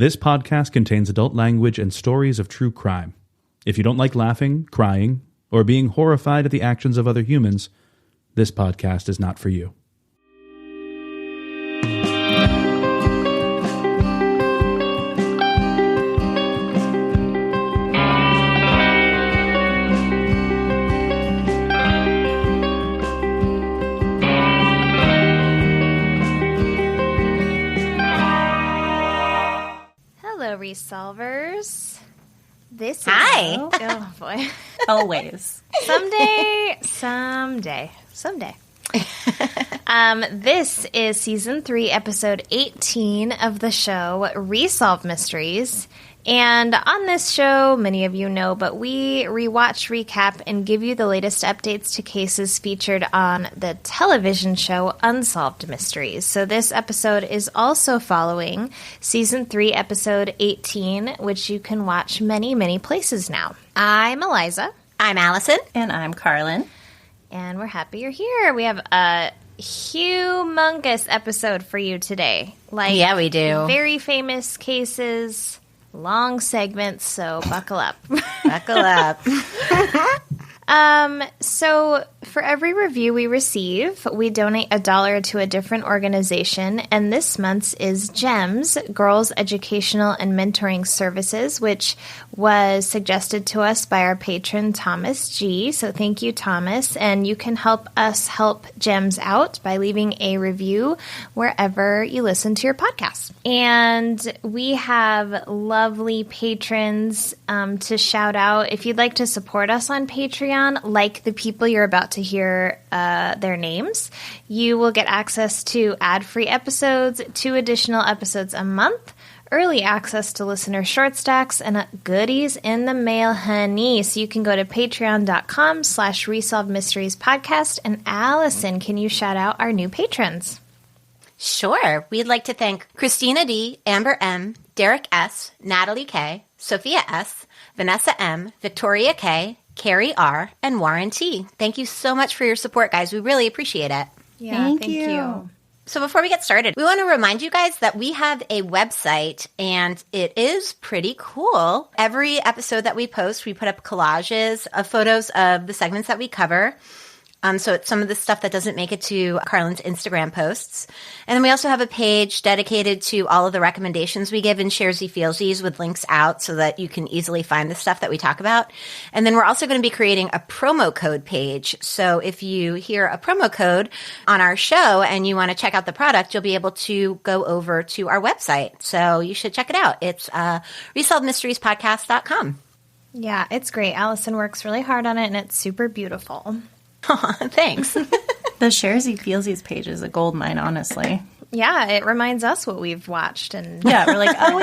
This podcast contains adult language and stories of true crime. If you don't like laughing, crying, or being horrified at the actions of other humans, this podcast is not for you. Solvers. This is Hi. Oh boy. Always. Someday. This is season 3, episode 18 of the show Resolved Mysteries. And on this show, many of you know, but we rewatch, recap, and give you the latest updates to cases featured on the television show Unsolved Mysteries. So this episode is also following season 3, episode 18, which you can watch many, many places now. I'm Eliza. I'm Alison. And I'm Karlin. And we're happy you're here. We have a humongous episode for you today. Yeah, we do. Very famous cases. Long segments, so buckle up. Buckle up. So for every review we receive, we donate $1 to a different organization, and this month's is GEMS, Girls Educational and Mentoring Services, which was suggested to us by our patron, Thomas G. So thank you, Thomas, and you can help us help GEMS out by leaving a review wherever you listen to your podcast. And we have lovely patrons to shout out. If you'd like to support us on Patreon, like the people you're about to hear their names, you will get access to ad-free episodes, 2 additional episodes a month, early access to listener short stacks, and goodies in the mail, honey. So you can go to patreon.com/Resolved Mysteries Podcast. And Allison, can you shout out our new patrons? Sure. We'd like to thank Christina D., Amber M., Derek S., Natalie K., Sophia S., Vanessa M., Victoria K., Carrie R., and Warren T. Thank you so much for your support, guys. We really appreciate it. Yeah, thank you. So before we get started, we want to remind you guys that we have a website, and it is pretty cool. Every episode that we post, we put up collages of photos of the segments that we cover. So it's some of the stuff that doesn't make it to Karlin's Instagram posts. And then we also have a page dedicated to all of the recommendations we give in Sharesies Feelsies with links out so that you can easily find the stuff that we talk about. And then we're also going to be creating a promo code page. So if you hear a promo code on our show and you want to check out the product, you'll be able to go over to our website. So you should check it out. It's resolvedmysteriespodcast.com. Yeah, it's great. Allison works really hard on it, and it's super beautiful. Thanks. The Sharesies Feelsies page is a gold mine, honestly. Yeah, it reminds us what we've watched. And Yeah, we're like, oh,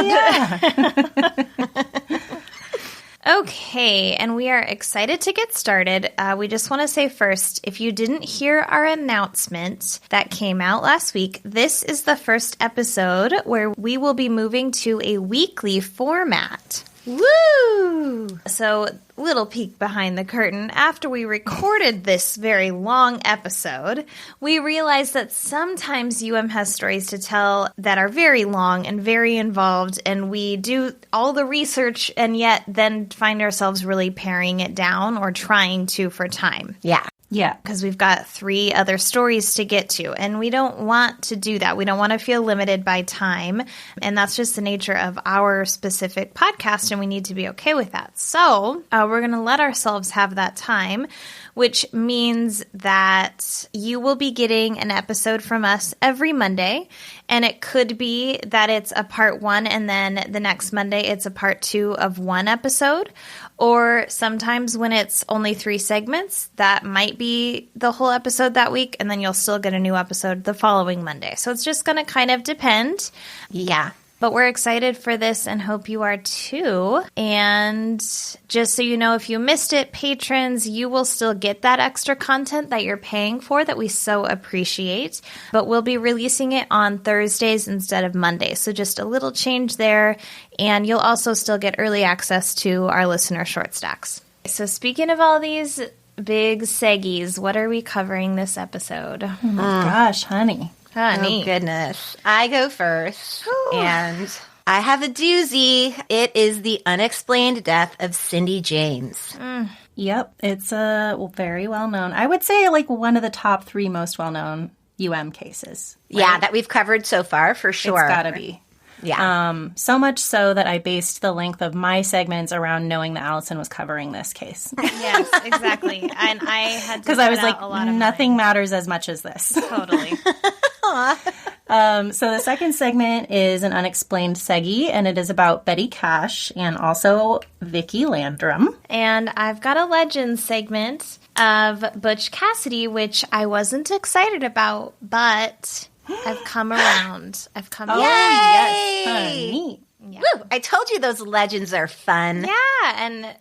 yeah. Okay, and we are excited to get started. We just want to say first, if you didn't hear our announcement that came out last week, this is the first episode where we will be moving to a weekly format. Woo! So, little peek behind the curtain. After we recorded this very long episode, we realized that sometimes UM has stories to tell that are very long and very involved, and we do all the research and yet then find ourselves really paring it down or trying to for time. Yeah. Yeah. Because we've got 3 other stories to get to, and we don't want to do that. We don't want to feel limited by time, and that's just the nature of our specific podcast, and we need to be okay with that. So we're going to let ourselves have that time, which means that you will be getting an episode from us every Monday, and it could be that it's a part 1, and then the next Monday it's a part 2 of one episode. Or sometimes when it's only 3 segments, that might be the whole episode that week, and then you'll still get a new episode the following Monday. So it's just going to kind of depend. Yeah. But we're excited for this and hope you are too. And just so you know, if you missed it, patrons, you will still get that extra content that you're paying for that we so appreciate. But we'll be releasing it on Thursdays instead of Mondays. So just a little change there. And you'll also still get early access to our listener short stacks. So speaking of all these big seggies, what are we covering this episode? Oh my gosh, honey. Honey. Oh, goodness. I go first. And I have a doozy. It is the unexplained death of Cindy James. Yep, it's very well known. I would say like one of the top 3 most well known cases. Right? Yeah, that we've covered so far, for sure. It's gotta be. Yeah. So much so that I based the length of my segments around knowing that Alison was covering this case. Yes, exactly. And I had to because I was like, a lot of nothing matters as much as this. Totally. So the second segment is an unexplained seggy, and it is about Betty Cash and also Vicky Landrum. And I've got a legend segment of Butch Cassidy, which I wasn't excited about, but I've come around. Yay! Yes, neat. Yeah. Woo! I told you those legends are fun. Yeah, and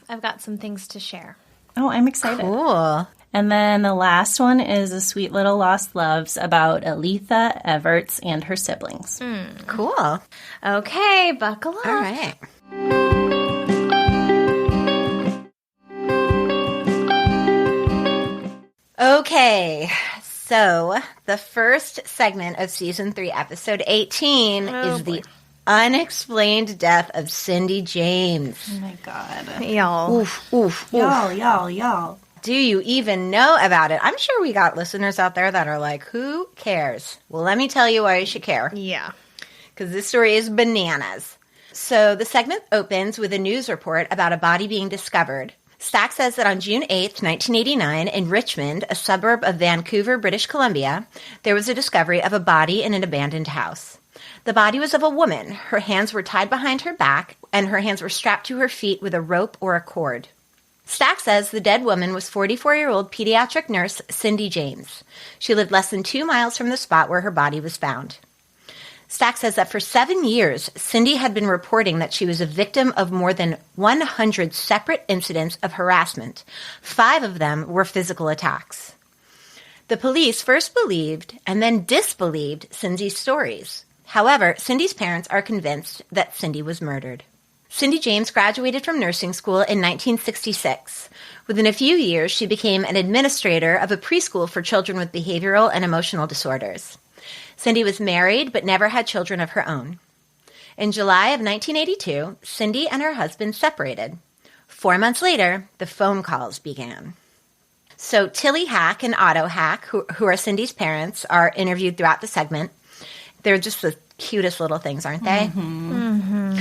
I've got some things to share. Oh, I'm excited. Cool. And then the last one is a sweet little lost loves about Aletha Everts and her siblings. Cool. Okay, buckle up. All right. Okay, so the first segment of Season 3, Episode 18 is the unexplained death of Cindy James. Oh my God. Y'all. Oof. Y'all. Do you even know about it? I'm sure we got listeners out there that are like, who cares? Well, let me tell you why you should care. Yeah. Because this story is bananas. So the segment opens with a news report about a body being discovered. Stack says that on June 8th, 1989, in Richmond, a suburb of Vancouver, British Columbia, there was a discovery of a body in an abandoned house. The body was of a woman. Her hands were tied behind her back, and her hands were strapped to her feet with a rope or a cord. Stack says the dead woman was 44-year-old pediatric nurse Cindy James. She lived less than 2 miles from the spot where her body was found. Stack says that for 7 years, Cindy had been reporting that she was a victim of more than 100 separate incidents of harassment. 5 of them were physical attacks. The police first believed and then disbelieved Cindy's stories. However, Cindy's parents are convinced that Cindy was murdered. Cindy James graduated from nursing school in 1966. Within a few years, she became an administrator of a preschool for children with behavioral and emotional disorders. Cindy was married but never had children of her own. In July of 1982, Cindy and her husband separated. 4 months later, the phone calls began. So Tilly Hack and Otto Hack, who are Cindy's parents, are interviewed throughout the segment. They're just the cutest little things, aren't they? Mm-hmm.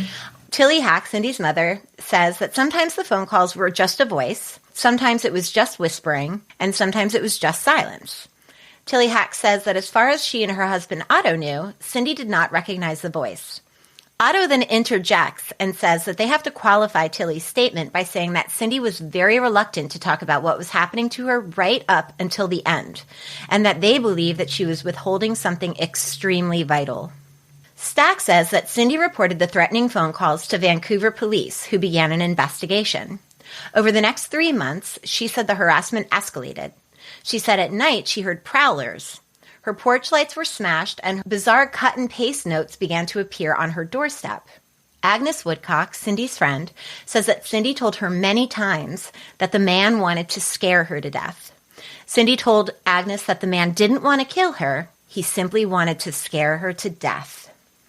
Tilly Hack, Cindy's mother, says that sometimes the phone calls were just a voice, sometimes it was just whispering, and sometimes it was just silence. Tilly Hack says that as far as she and her husband Otto knew, Cindy did not recognize the voice. Otto then interjects and says that they have to qualify Tilly's statement by saying that Cindy was very reluctant to talk about what was happening to her right up until the end, and that they believe that she was withholding something extremely vital. Stack says that Cindy reported the threatening phone calls to Vancouver police, who began an investigation. Over the next 3 months, she said the harassment escalated. She said at night she heard prowlers. Her porch lights were smashed, and bizarre cut-and-paste notes began to appear on her doorstep. Agnes Woodcock, Cindy's friend, says that Cindy told her many times that the man wanted to scare her to death. Cindy told Agnes that the man didn't want to kill her. He simply wanted to scare her to death.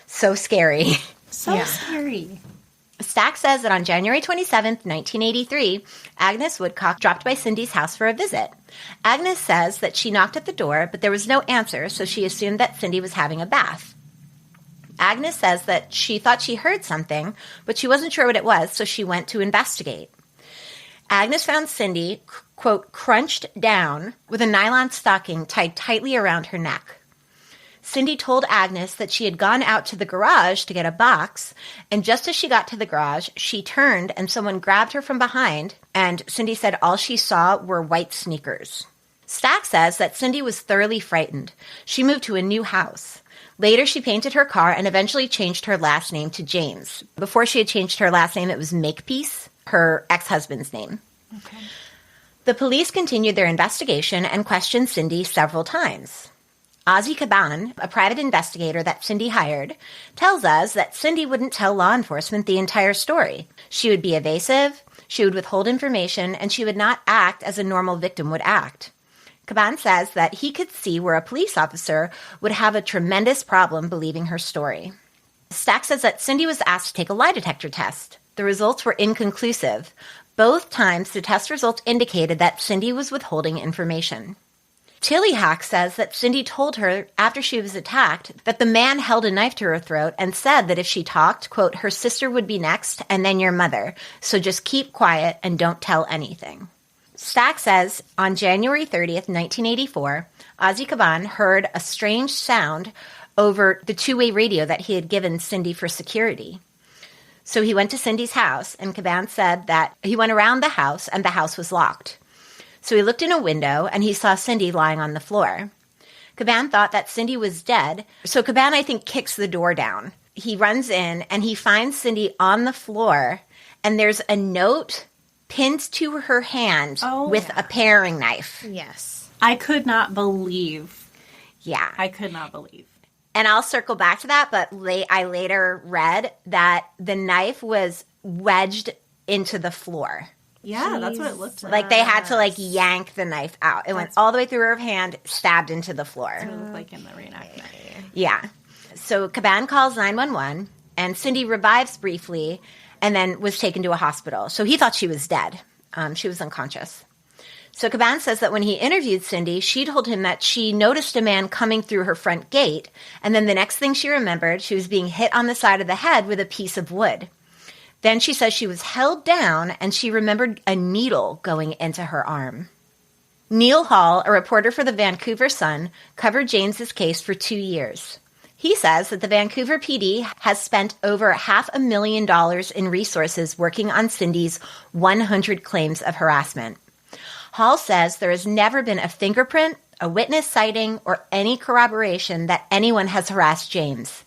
So scary. So scary. Stack says that on January 27th, 1983, Agnes Woodcock dropped by Cindy's house for a visit. Agnes says that she knocked at the door, but there was no answer, so she assumed that Cindy was having a bath. Agnes says that she thought she heard something, but she wasn't sure what it was, so she went to investigate. Agnes found Cindy, quote, crunched down with a nylon stocking tied tightly around her neck. Cindy told Agnes that she had gone out to the garage to get a box, and just as she got to the garage, she turned and someone grabbed her from behind, and Cindy said all she saw were white sneakers. Stack says that Cindy was thoroughly frightened. She moved to a new house. Later, she painted her car and eventually changed her last name to James. Before she had changed her last name, it was Makepeace, her ex-husband's name. Okay. The police continued their investigation and questioned Cindy several times. Ozzy Caban, a private investigator that Cindy hired, tells us that Cindy wouldn't tell law enforcement the entire story. She would be evasive, she would withhold information, and she would not act as a normal victim would act. Caban says that he could see where a police officer would have a tremendous problem believing her story. Stack says that Cindy was asked to take a lie detector test. The results were inconclusive. Both times, the test results indicated that Cindy was withholding information. Tilly Hack says that Cindy told her after she was attacked that the man held a knife to her throat and said that if she talked, quote, her sister would be next and then your mother, so just keep quiet and don't tell anything. Stack says on January 30th, 1984, Ozzy Caban heard a strange sound over the two-way radio that he had given Cindy for security. So he went to Cindy's house, and Caban said that he went around the house and the house was locked. So he looked in a window, and he saw Cindy lying on the floor. Caban thought that Cindy was dead, so Caban, I think, kicks the door down. He runs in, and he finds Cindy on the floor, and there's a note pinned to her hand with a paring knife. Yes. I could not believe. Yeah. I could not believe. And I'll circle back to that, but I later read that the knife was wedged into the floor. Yeah, that's what it looked like. Like, they had to, yank the knife out. It went all the way through her hand, stabbed into the floor. That's what it looked like in the reenactment. Yeah. So Caban calls 911, and Cindy revives briefly and then was taken to a hospital. So he thought she was dead. She was unconscious. So Caban says that when he interviewed Cindy, she told him that she noticed a man coming through her front gate, and then the next thing she remembered, she was being hit on the side of the head with a piece of wood. Then she says she was held down, and she remembered a needle going into her arm. Neil Hall, a reporter for the Vancouver Sun, covered James's case for 2 years. He says that the Vancouver PD has spent over $500,000 in resources working on Cindy's 100 claims of harassment. Hall says there has never been a fingerprint, a witness sighting, or any corroboration that anyone has harassed James.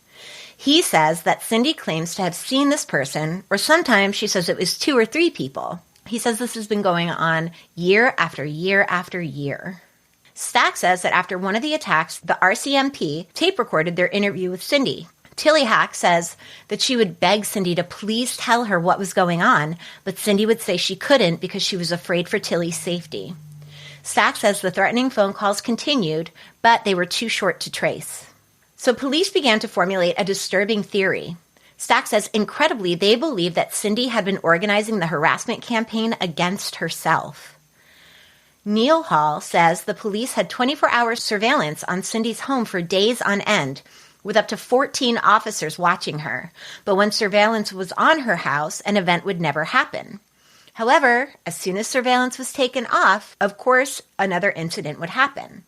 He says that Cindy claims to have seen this person, or sometimes she says it was 2 or 3 people. He says this has been going on year after year after year. Stack says that after one of the attacks, the RCMP tape recorded their interview with Cindy. Tilly Hack says that she would beg Cindy to please tell her what was going on, but Cindy would say she couldn't because she was afraid for Tilly's safety. Stack says the threatening phone calls continued, but they were too short to trace. So police began to formulate a disturbing theory. Stack says, incredibly, they believe that Cindy had been organizing the harassment campaign against herself. Neil Hall says the police had 24-hour surveillance on Cindy's home for days on end, with up to 14 officers watching her. But when surveillance was on her house, an event would never happen. However, as soon as surveillance was taken off, of course, another incident would happen.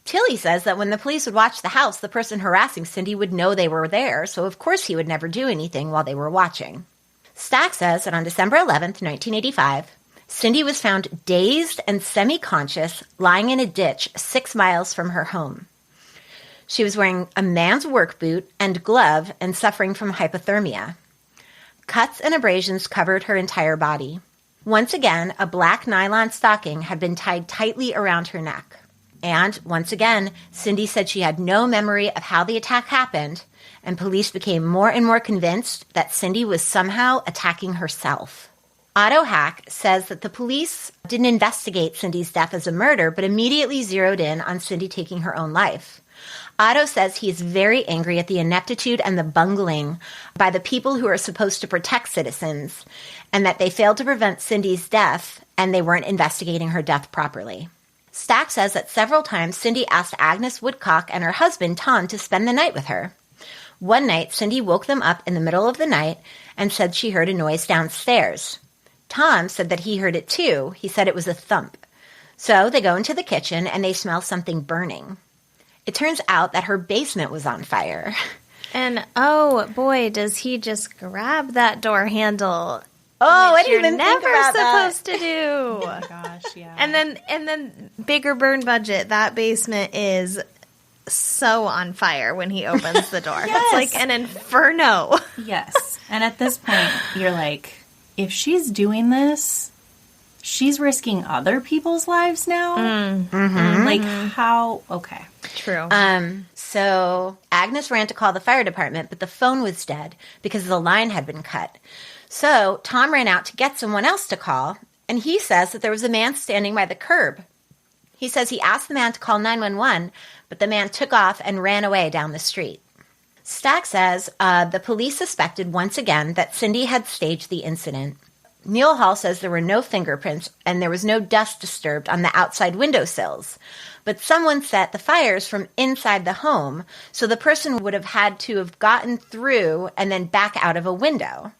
Tilly says that when the police would watch the house, the person harassing Cindy would know they were there, so of course he would never do anything while they were watching. Stack says that on December 11th, 1985, Cindy was found dazed and semi-conscious, lying in a ditch 6 miles from her home. She was wearing a man's work boot and glove and suffering from hypothermia. Cuts and abrasions covered her entire body. Once again, a black nylon stocking had been tied tightly around her neck. And, once again, Cindy said she had no memory of how the attack happened, and police became more and more convinced that Cindy was somehow attacking herself. Otto Hack says that the police didn't investigate Cindy's death as a murder, but immediately zeroed in on Cindy taking her own life. Otto says he is very angry at the ineptitude and the bungling by the people who are supposed to protect citizens, and that they failed to prevent Cindy's death, and they weren't investigating her death properly. Stack says that several times Cindy asked Agnes Woodcock and her husband, Tom, to spend the night with her. One night, Cindy woke them up in the middle of the night and said she heard a noise downstairs. Tom said that he heard it too. He said it was a thump. So they go into the kitchen and they smell something burning. It turns out that her basement was on fire. And, oh, boy, does he just grab that door handle. Oh, I didn't even think about that. Supposed to do. Oh my gosh, yeah. And then bigger burn budget. That basement is so on fire when he opens the door. Yes. It's like an inferno. Yes. And at this point, you're like, if she's doing this, she's risking other people's lives now? Mm-hmm. Like, how? Okay. True. So Agnes ran to call the fire department, but the phone was dead because the line had been cut. So Tom ran out to get someone else to call, and he says that there was a man standing by the curb. He says he asked the man to call 911, but the man took off and ran away down the street. Stack says the police suspected once again that Cindy had staged the incident. Neil Hall says there were no fingerprints and there was no dust disturbed on the outside windowsills. But someone set the fires from inside the home, so the person would have had to have gotten through and then back out of a window.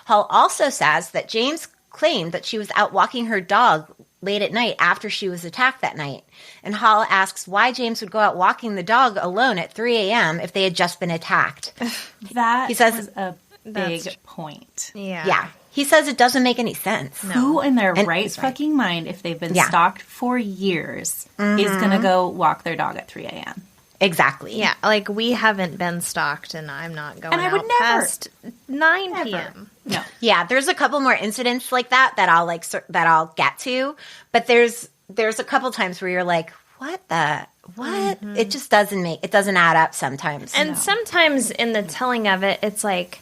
Hall also says that James claimed that she was out walking her dog late at night after she was attacked that night. And Hall asks why James would go out walking the dog alone at 3 a.m. if they had just been attacked. That he says, was a big point. Yeah. He says it doesn't make any sense. No. Who in their right fucking mind, if they've been stalked for years, is going to go walk their dog at 3 a.m.? Exactly. Yeah, like we haven't been stalked, and I'm not going I would out never, past 9 p.m. No. Yeah, there's a couple more incidents like that I'll get to, but there's a couple times where you're like, what? Mm-hmm. It just doesn't add up sometimes. And sometimes in the telling of it, it's like,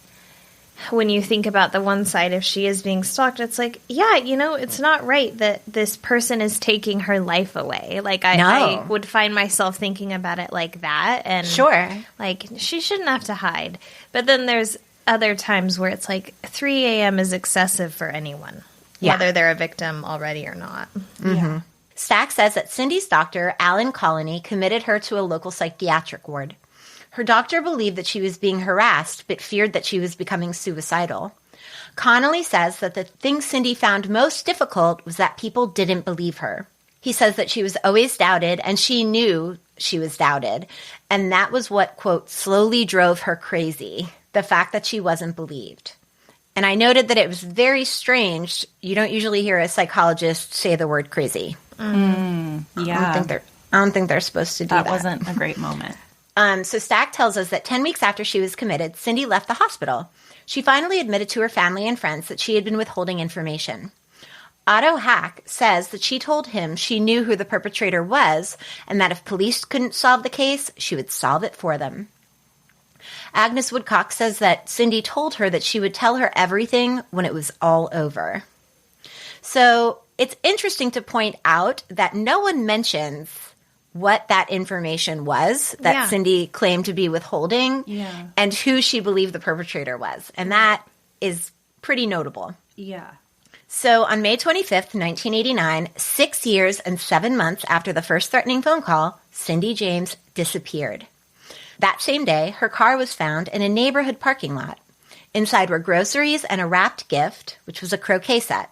when you think about the one side, if she is being stalked, it's like, yeah, it's not right that this person is taking her life away. Like, I would find myself thinking about it like that. And sure. Like, she shouldn't have to hide. But then there's other times where it's like 3 a.m. is excessive for anyone, whether they're a victim already or not. Mm-hmm. Yeah. Stack says that Cindy's doctor, Alan Colony, committed her to a local psychiatric ward. Her doctor believed that she was being harassed, but feared that she was becoming suicidal. Connolly says that the thing Cindy found most difficult was that people didn't believe her. He says that she was always doubted, and she knew she was doubted, and that was what, quote, slowly drove her crazy, the fact that she wasn't believed. And I noted that it was very strange. You don't usually hear a psychologist say the word crazy. Yeah. I don't think they're supposed to do that. That wasn't a great moment. So Stack tells us that 10 weeks after she was committed, Cindy left the hospital. She finally admitted to her family and friends that she had been withholding information. Otto Hack says that she told him she knew who the perpetrator was and that if police couldn't solve the case, she would solve it for them. Agnes Woodcock says that Cindy told her that she would tell her everything when it was all over. So it's interesting to point out that no one mentions what that information was that Cindy claimed to be withholding and who she believed the perpetrator was. And that is pretty notable. Yeah. So on May 25th, 1989, 6 years and 7 months after the first threatening phone call, Cindy James disappeared. That same day, her car was found in a neighborhood parking lot. Inside were groceries and a wrapped gift, which was a croquet set.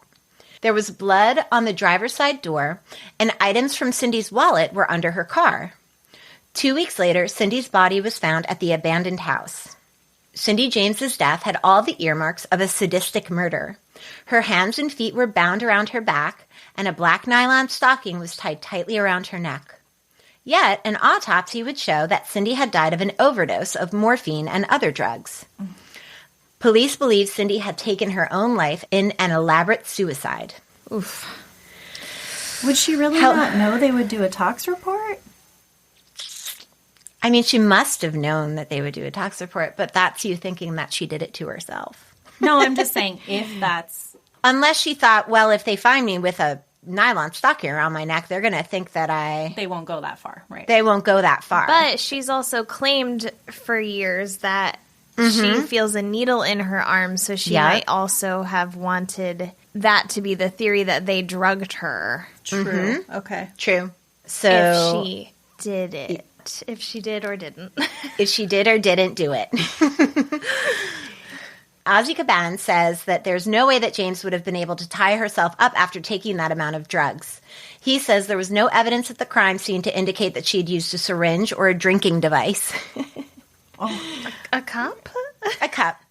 There was blood on the driver's side door, and items from Cindy's wallet were under her car. 2 weeks later, Cindy's body was found at the abandoned house. Cindy James's death had all the earmarks of a sadistic murder. Her hands and feet were bound around her back, and a black nylon stocking was tied tightly around her neck. Yet, an autopsy would show that Cindy had died of an overdose of morphine and other drugs. Police believe Cindy had taken her own life in an elaborate suicide. Oof. Would she really not know they would do a tox report? I mean, she must have known that they would do a tox report, but that's you thinking that she did it to herself. No, I'm just saying if that's... Unless she thought, well, if they find me with a nylon stocking around my neck, they're going to think that They won't go that far, right? They won't go that far. But she's also claimed for years that she feels a needle in her arm, so she might also have wanted that to be the theory that they drugged her. True. Okay. True. So if she did it. If she did or didn't. If she did or didn't do it. Ozzy Caban says that there's no way that James would have been able to tie herself up after taking that amount of drugs. He says there was no evidence at the crime scene to indicate that she'd used a syringe or a drinking device. A cup? A cup.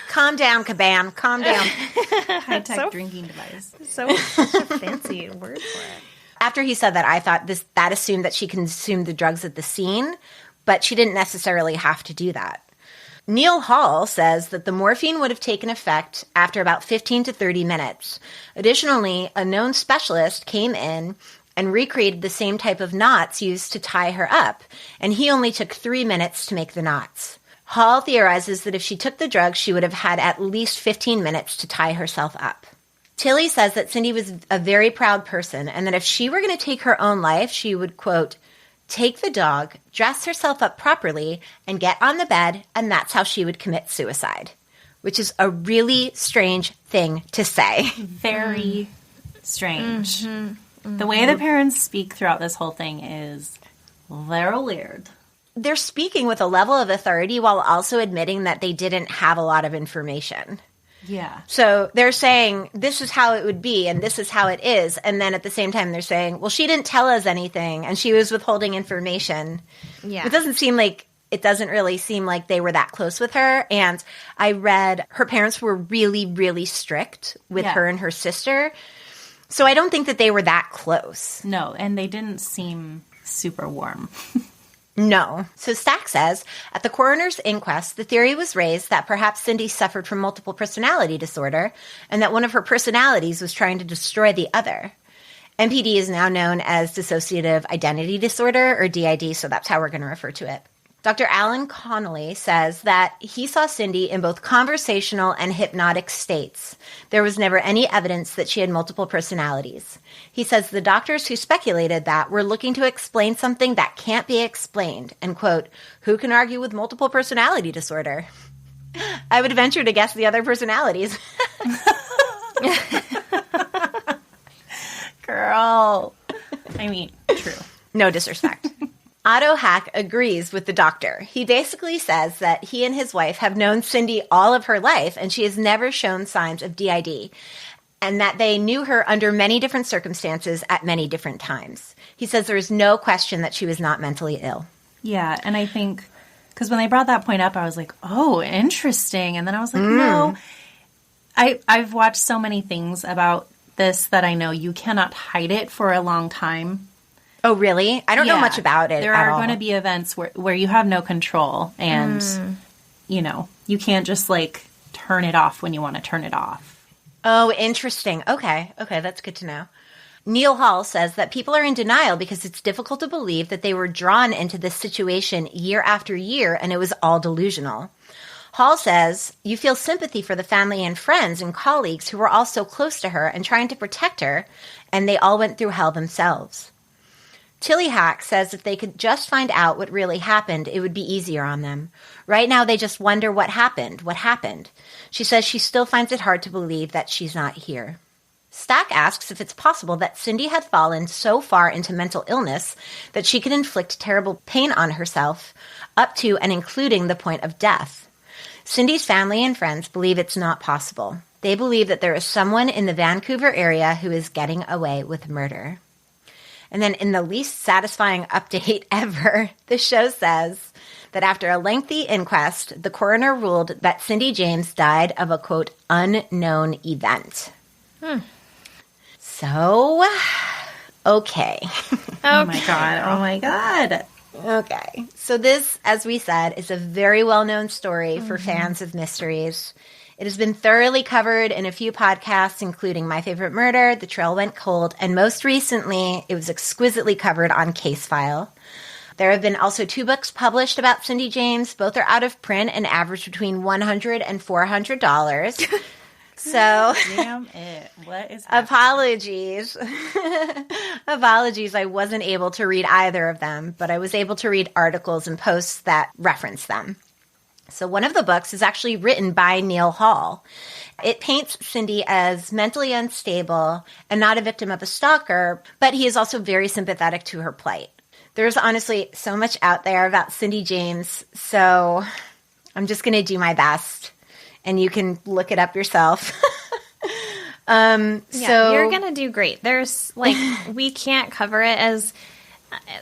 Calm down, Caban. Calm down. High-tech drinking device. Such a fancy word for it. After he said that, I thought that assumed that she consumed the drugs at the scene, but she didn't necessarily have to do that. Neil Hall says that the morphine would have taken effect after about 15 to 30 minutes. Additionally, a known specialist came in and recreated the same type of knots used to tie her up, and he only took 3 minutes to make the knots. Hall theorizes that if she took the drugs, she would have had at least 15 minutes to tie herself up. Tilly says that Cindy was a very proud person and that if she were going to take her own life, she would, quote, take the dog, dress herself up properly, and get on the bed, and that's how she would commit suicide, which is a really strange thing to say. Very strange. The way the parents speak throughout this whole thing is very weird. They're speaking with a level of authority while also admitting that they didn't have a lot of information. Yeah. So they're saying, this is how it would be, and this is how it is. And then at the same time, they're saying, well, she didn't tell us anything, and she was withholding information. Yeah. It doesn't really seem like they were that close with her. And I read her parents were really, really strict with her and her sister. So I don't think that they were that close. No, and they didn't seem super warm. No. So Stack says, at the coroner's inquest, the theory was raised that perhaps Cindy suffered from multiple personality disorder and that one of her personalities was trying to destroy the other. MPD is now known as dissociative identity disorder, or DID, so that's how we're going to refer to it. Dr. Alan Connolly says that he saw Cindy in both conversational and hypnotic states. There was never any evidence that she had multiple personalities. He says the doctors who speculated that were looking to explain something that can't be explained, and, quote, who can argue with multiple personality disorder? I would venture to guess the other personalities. Girl. I mean, true. No disrespect. Otto Hack agrees with the doctor. He basically says that he and his wife have known Cindy all of her life, and she has never shown signs of DID, and that they knew her under many different circumstances at many different times. He says there is no question that she was not mentally ill. Yeah, and I think, because when they brought that point up, I was like, oh, interesting. And then I was like, no. I've watched so many things about this that I know you cannot hide it for a long time. Oh, really? I don't know much about it. There are going to be events where you have no control, and, you can't just, turn it off when you want to turn it off. Oh, interesting. Okay, that's good to know. Neil Hall says that people are in denial because it's difficult to believe that they were drawn into this situation year after year and it was all delusional. Hall says, you feel sympathy for the family and friends and colleagues who were all so close to her and trying to protect her, and they all went through hell themselves. Tilly Hack says if they could just find out what really happened, it would be easier on them. Right now, they just wonder what happened. She says she still finds it hard to believe that she's not here. Stack asks if it's possible that Cindy had fallen so far into mental illness that she could inflict terrible pain on herself, up to and including the point of death. Cindy's family and friends believe it's not possible. They believe that there is someone in the Vancouver area who is getting away with murder. And then in the least satisfying update ever, the show says that after a lengthy inquest, the coroner ruled that Cindy James died of a, quote, unknown event. So, okay. Oh my God. Okay. So this, as we said, is a very well-known story for fans of mysteries. It has been thoroughly covered in a few podcasts, including My Favorite Murder, The Trail Went Cold, and most recently, it was exquisitely covered on Case File. There have been also 2 books published about Cindy James. Both are out of print and average between $100 and $400. So, damn it. What is happening? Apologies, I wasn't able to read either of them, but I was able to read articles and posts that reference them. So one of the books is actually written by Neil Hall. It paints Cindy as mentally unstable and not a victim of a stalker, but he is also very sympathetic to her plight. There's honestly so much out there about Cindy James, so I'm just going to do my best, and you can look it up yourself. So you're going to do great. There's, we can't cover it as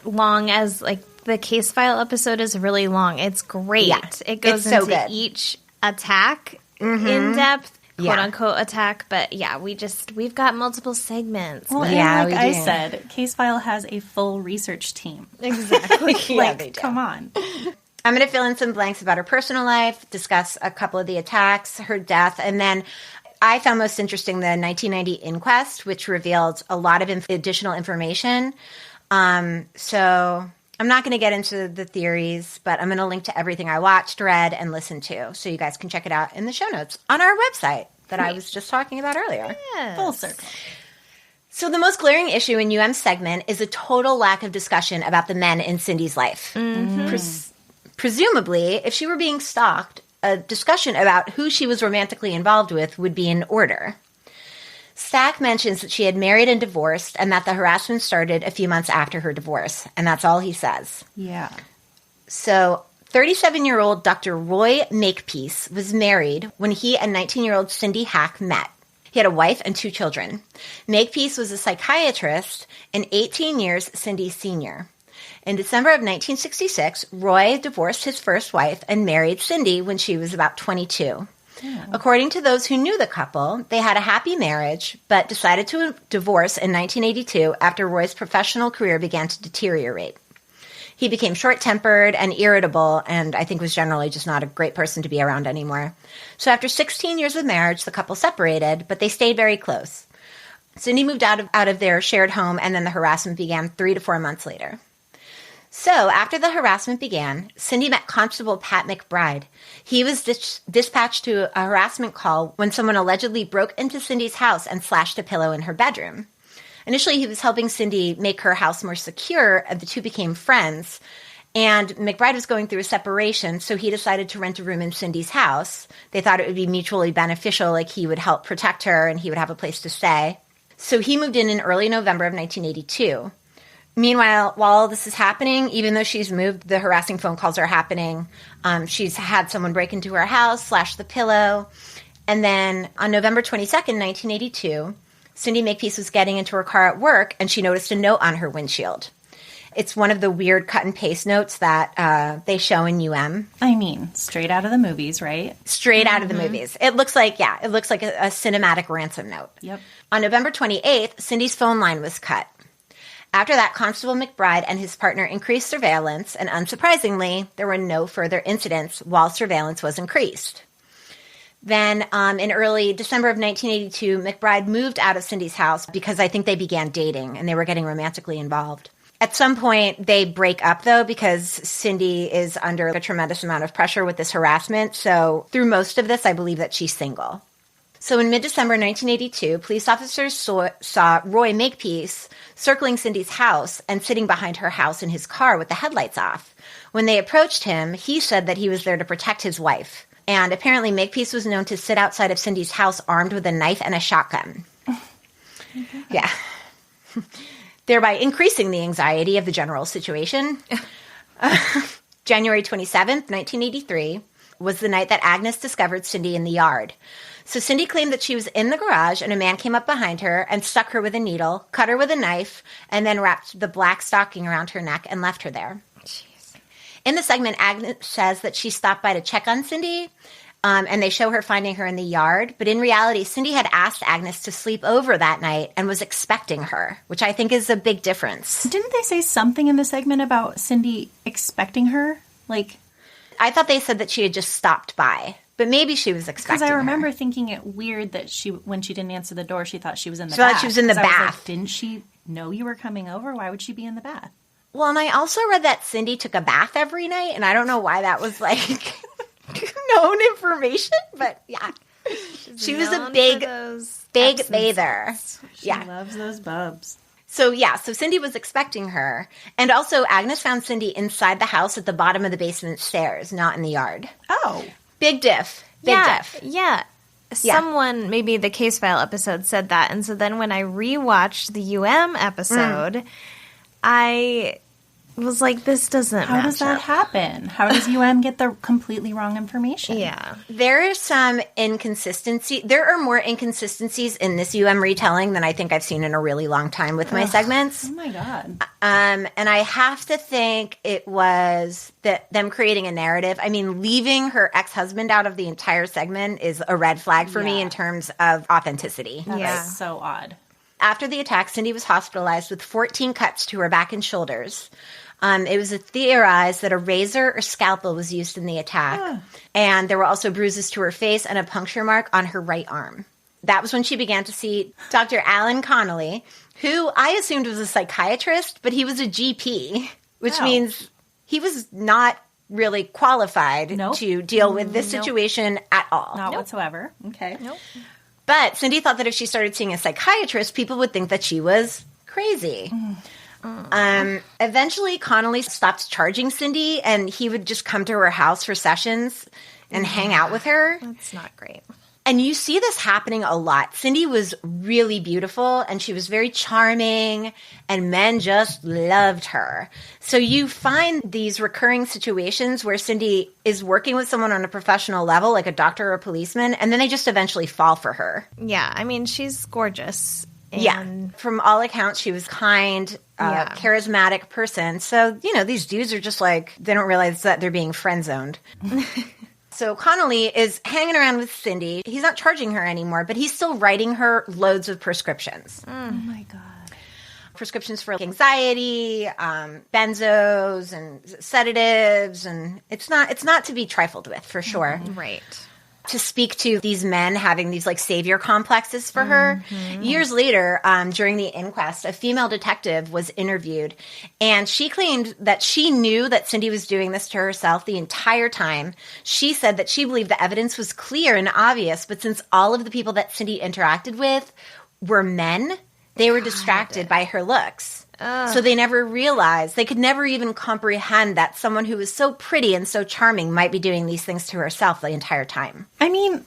long as, the Case File episode is really long. It's great. Yeah, it goes into good. Each attack in depth, quote unquote attack. But yeah, we've got multiple segments. Well, and I said, Case File has a full research team. Exactly. They do. Come on. I'm going to fill in some blanks about her personal life, discuss a couple of the attacks, her death, and then I found most interesting the 1990 inquest, which revealed a lot of additional information. So I'm not going to get into the theories, but I'm going to link to everything I watched, read, and listened to, so you guys can check it out in the show notes on our website that I was just talking about earlier. Yes. Full circle. So the most glaring issue in UM's segment is a total lack of discussion about the men in Cindy's life. Presumably, if she were being stalked, a discussion about who she was romantically involved with would be in order. Stack mentions that she had married and divorced and that the harassment started a few months after her divorce. And that's all he says. Yeah. So 37-year-old Dr. Roy Makepeace was married when he and 19-year-old Cindy Hack met. He had a wife and 2 children. Makepeace was a psychiatrist and 18 years Cindy's senior. In December of 1966, Roy divorced his first wife and married Cindy when she was about 22. Yeah. According to those who knew the couple, they had a happy marriage, but decided to divorce in 1982 after Roy's professional career began to deteriorate. He became short-tempered and irritable, and I think was generally just not a great person to be around anymore. So after 16 years of marriage, the couple separated, but they stayed very close. Cindy moved out of their shared home, and then the harassment began 3 to 4 months later. So after the harassment began, Cindy met Constable Pat McBride. He was dispatched to a harassment call when someone allegedly broke into Cindy's house and slashed a pillow in her bedroom. Initially, he was helping Cindy make her house more secure, and the two became friends. And McBride was going through a separation, so he decided to rent a room in Cindy's house. They thought it would be mutually beneficial, like he would help protect her and he would have a place to stay. So he moved in early November of 1982. Meanwhile, while all this is happening, even though she's moved, the harassing phone calls are happening. She's had someone break into her house, slash the pillow. And then on November 22nd, 1982, Cindy Makepeace was getting into her car at work, and she noticed a note on her windshield. It's one of the weird cut-and-paste notes that they show in UM. I mean, straight out of the movies, right? Straight out of the movies. It looks like, a cinematic ransom note. Yep. On November 28th, Cindy's phone line was cut. After that, Constable McBride and his partner increased surveillance, and unsurprisingly, there were no further incidents while surveillance was increased. Then, in early December of 1982, McBride moved out of Cindy's house because I think they began dating and they were getting romantically involved. At some point, they break up, though, because Cindy is under a tremendous amount of pressure with this harassment. So through most of this, I believe that she's single. So in mid-December 1982, police officers saw Roy Makepeace circling Cindy's house and sitting behind her house in his car with the headlights off. When they approached him, he said that he was there to protect his wife. And apparently Makepeace was known to sit outside of Cindy's house armed with a knife and a shotgun. Yeah. Thereby increasing the anxiety of the general situation. January 27th, 1983, was the night that Agnes discovered Cindy in the yard. So Cindy claimed that she was in the garage and a man came up behind her and stuck her with a needle, cut her with a knife, and then wrapped the black stocking around her neck and left her there. Jeez. In the segment, Agnes says that she stopped by to check on Cindy, and they show her finding her in the yard. But in reality, Cindy had asked Agnes to sleep over that night and was expecting her, which I think is a big difference. Didn't they say something in the segment about Cindy expecting her? I thought they said that she had just stopped by. But maybe she was expecting her. Because I remember thinking it weird that when she didn't answer the door, she thought she was in the bath. She thought she was in the bath. Didn't she know you were coming over? Why would she be in the bath? Well, and I also read that Cindy took a bath every night, and I don't know why that was, known information, but yeah. She was a big bather. She loves those bubs. So Cindy was expecting her. And also, Agnes found Cindy inside the house at the bottom of the basement stairs, not in the yard. Oh. Big diff. Big diff. Yeah. Someone, maybe the Case File episode said that. And so then when I rewatched the UM episode, I was like, this doesn't How does that happen? How does UM get the completely wrong information? Yeah. There is some inconsistency. There are more inconsistencies in this UM retelling than I think I've seen in a really long time with my segments. Oh, my God. And I have to think it was them creating a narrative. I mean, leaving her ex-husband out of the entire segment is a red flag for me in terms of authenticity. That's so odd. After the attack, Cindy was hospitalized with 14 cuts to her back and shoulders. It was theorized that a razor or scalpel was used in the attack. And there were also bruises to her face and a puncture mark on her right arm. That was when she began to see Dr. Alan Connolly, who I assumed was a psychiatrist, but he was a GP, which means he was not really qualified to deal with this situation at all. Not whatsoever. Okay. Nope. But Cindy thought that if she started seeing a psychiatrist, people would think that she was crazy. Eventually, Connolly stopped charging Cindy, and he would just come to her house for sessions and hang out with her. That's not great. And you see this happening a lot. Cindy was really beautiful, and she was very charming, and men just loved her. So you find these recurring situations where Cindy is working with someone on a professional level, like a doctor or a policeman, and then they just eventually fall for her. Yeah, I mean, she's gorgeous. And Yeah. From all accounts, she was kind, charismatic person. So, these dudes are just like, they don't realize that they're being friend-zoned. So Connolly is hanging around with Cindy. He's not charging her anymore, but he's still writing her loads of prescriptions. Oh, my God. Prescriptions for anxiety, benzos, and sedatives, and it's not to be trifled with, for sure. Right. To speak to these men having these like savior complexes for her. Years later, during the inquest, a female detective was interviewed, and she claimed that she knew that Cindy was doing this to herself the entire time. She said that she believed the evidence was clear and obvious, but since all of the people that Cindy interacted with were men, they were distracted by her looks. So they never realized, they could never even comprehend that someone who was so pretty and so charming might be doing these things to herself the entire time. I mean,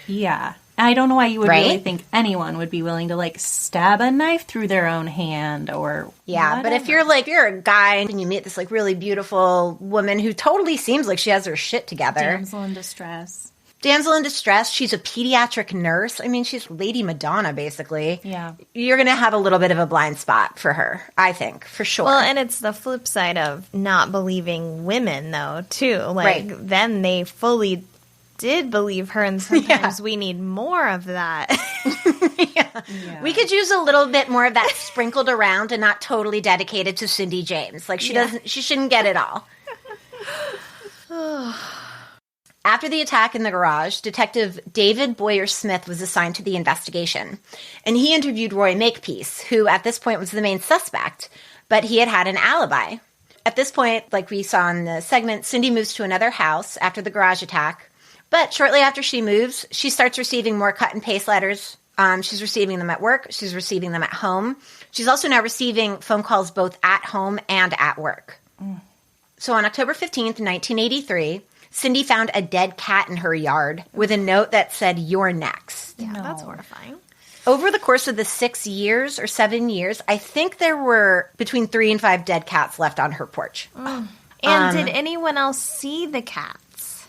yeah. I don't know why you would really Right? think anyone would be willing to, like, stab a knife through their own hand or Yeah, but if you're a guy and you meet this like really beautiful woman who totally seems like she has her shit together. damsel in distress. Damsel in distress, she's a pediatric nurse. I mean, she's Lady Madonna, basically. Yeah. You're going to have a little bit of a blind spot for her, I think, for sure. Well, and it's the flip side of not believing women, though, too. Like, Right. then they fully did believe her, and sometimes we need more of that. We could use a little bit more of that sprinkled around and not totally dedicated to Cindy James. Like, she shouldn't get it all. After the attack in the garage, Detective David Boyer Smith was assigned to the investigation, and he interviewed Roy Makepeace, who at this point was the main suspect, but he had an alibi. At this point, like we saw in the segment, Cindy moves to another house after the garage attack, but shortly after she moves, she starts receiving more cut and paste letters. She's receiving them at work. She's receiving them at home. She's also now receiving phone calls both at home and at work. So on October 15th, 1983, Cindy found a dead cat in her yard with a note that said, "You're next." Yeah, that's horrifying. Over the course of the 6 years or 7 years, I think there were between 3 and 5 dead cats left on her porch. And did anyone else see the cats?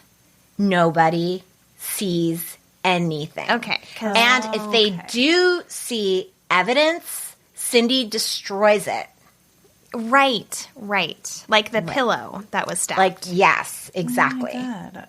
Nobody sees anything. Okay. 'cause- And if they do see evidence, Cindy destroys it. Right. Like the pillow that was stabbed. Like, yes, exactly. Oh my God.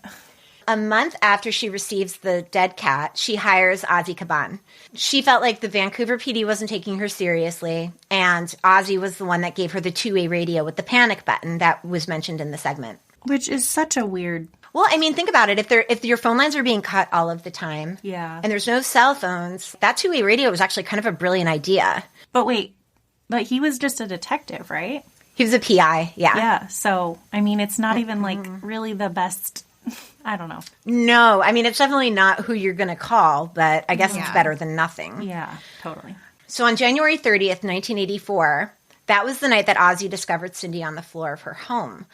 A month after she receives the dead cat, she hires Ozzy Caban. She felt like the Vancouver PD wasn't taking her seriously, and Ozzy was the one that gave her the two-way radio with the panic button that was mentioned in the segment. Which is such a weird... Well, I mean, think about it. If your phone lines are being cut all of the time, Yeah. and there's no cell phones, that two-way radio was actually kind of a brilliant idea. But wait, but he was just a detective, right? He was a PI, yeah. Yeah, so, I mean, it's not even, like, really the best... I don't know. No, I mean, it's definitely not who you're going to call, but I guess it's Yeah. better than nothing. Yeah, totally. So on January 30th, 1984, that was the night that Ozzy discovered Cindy on the floor of her home.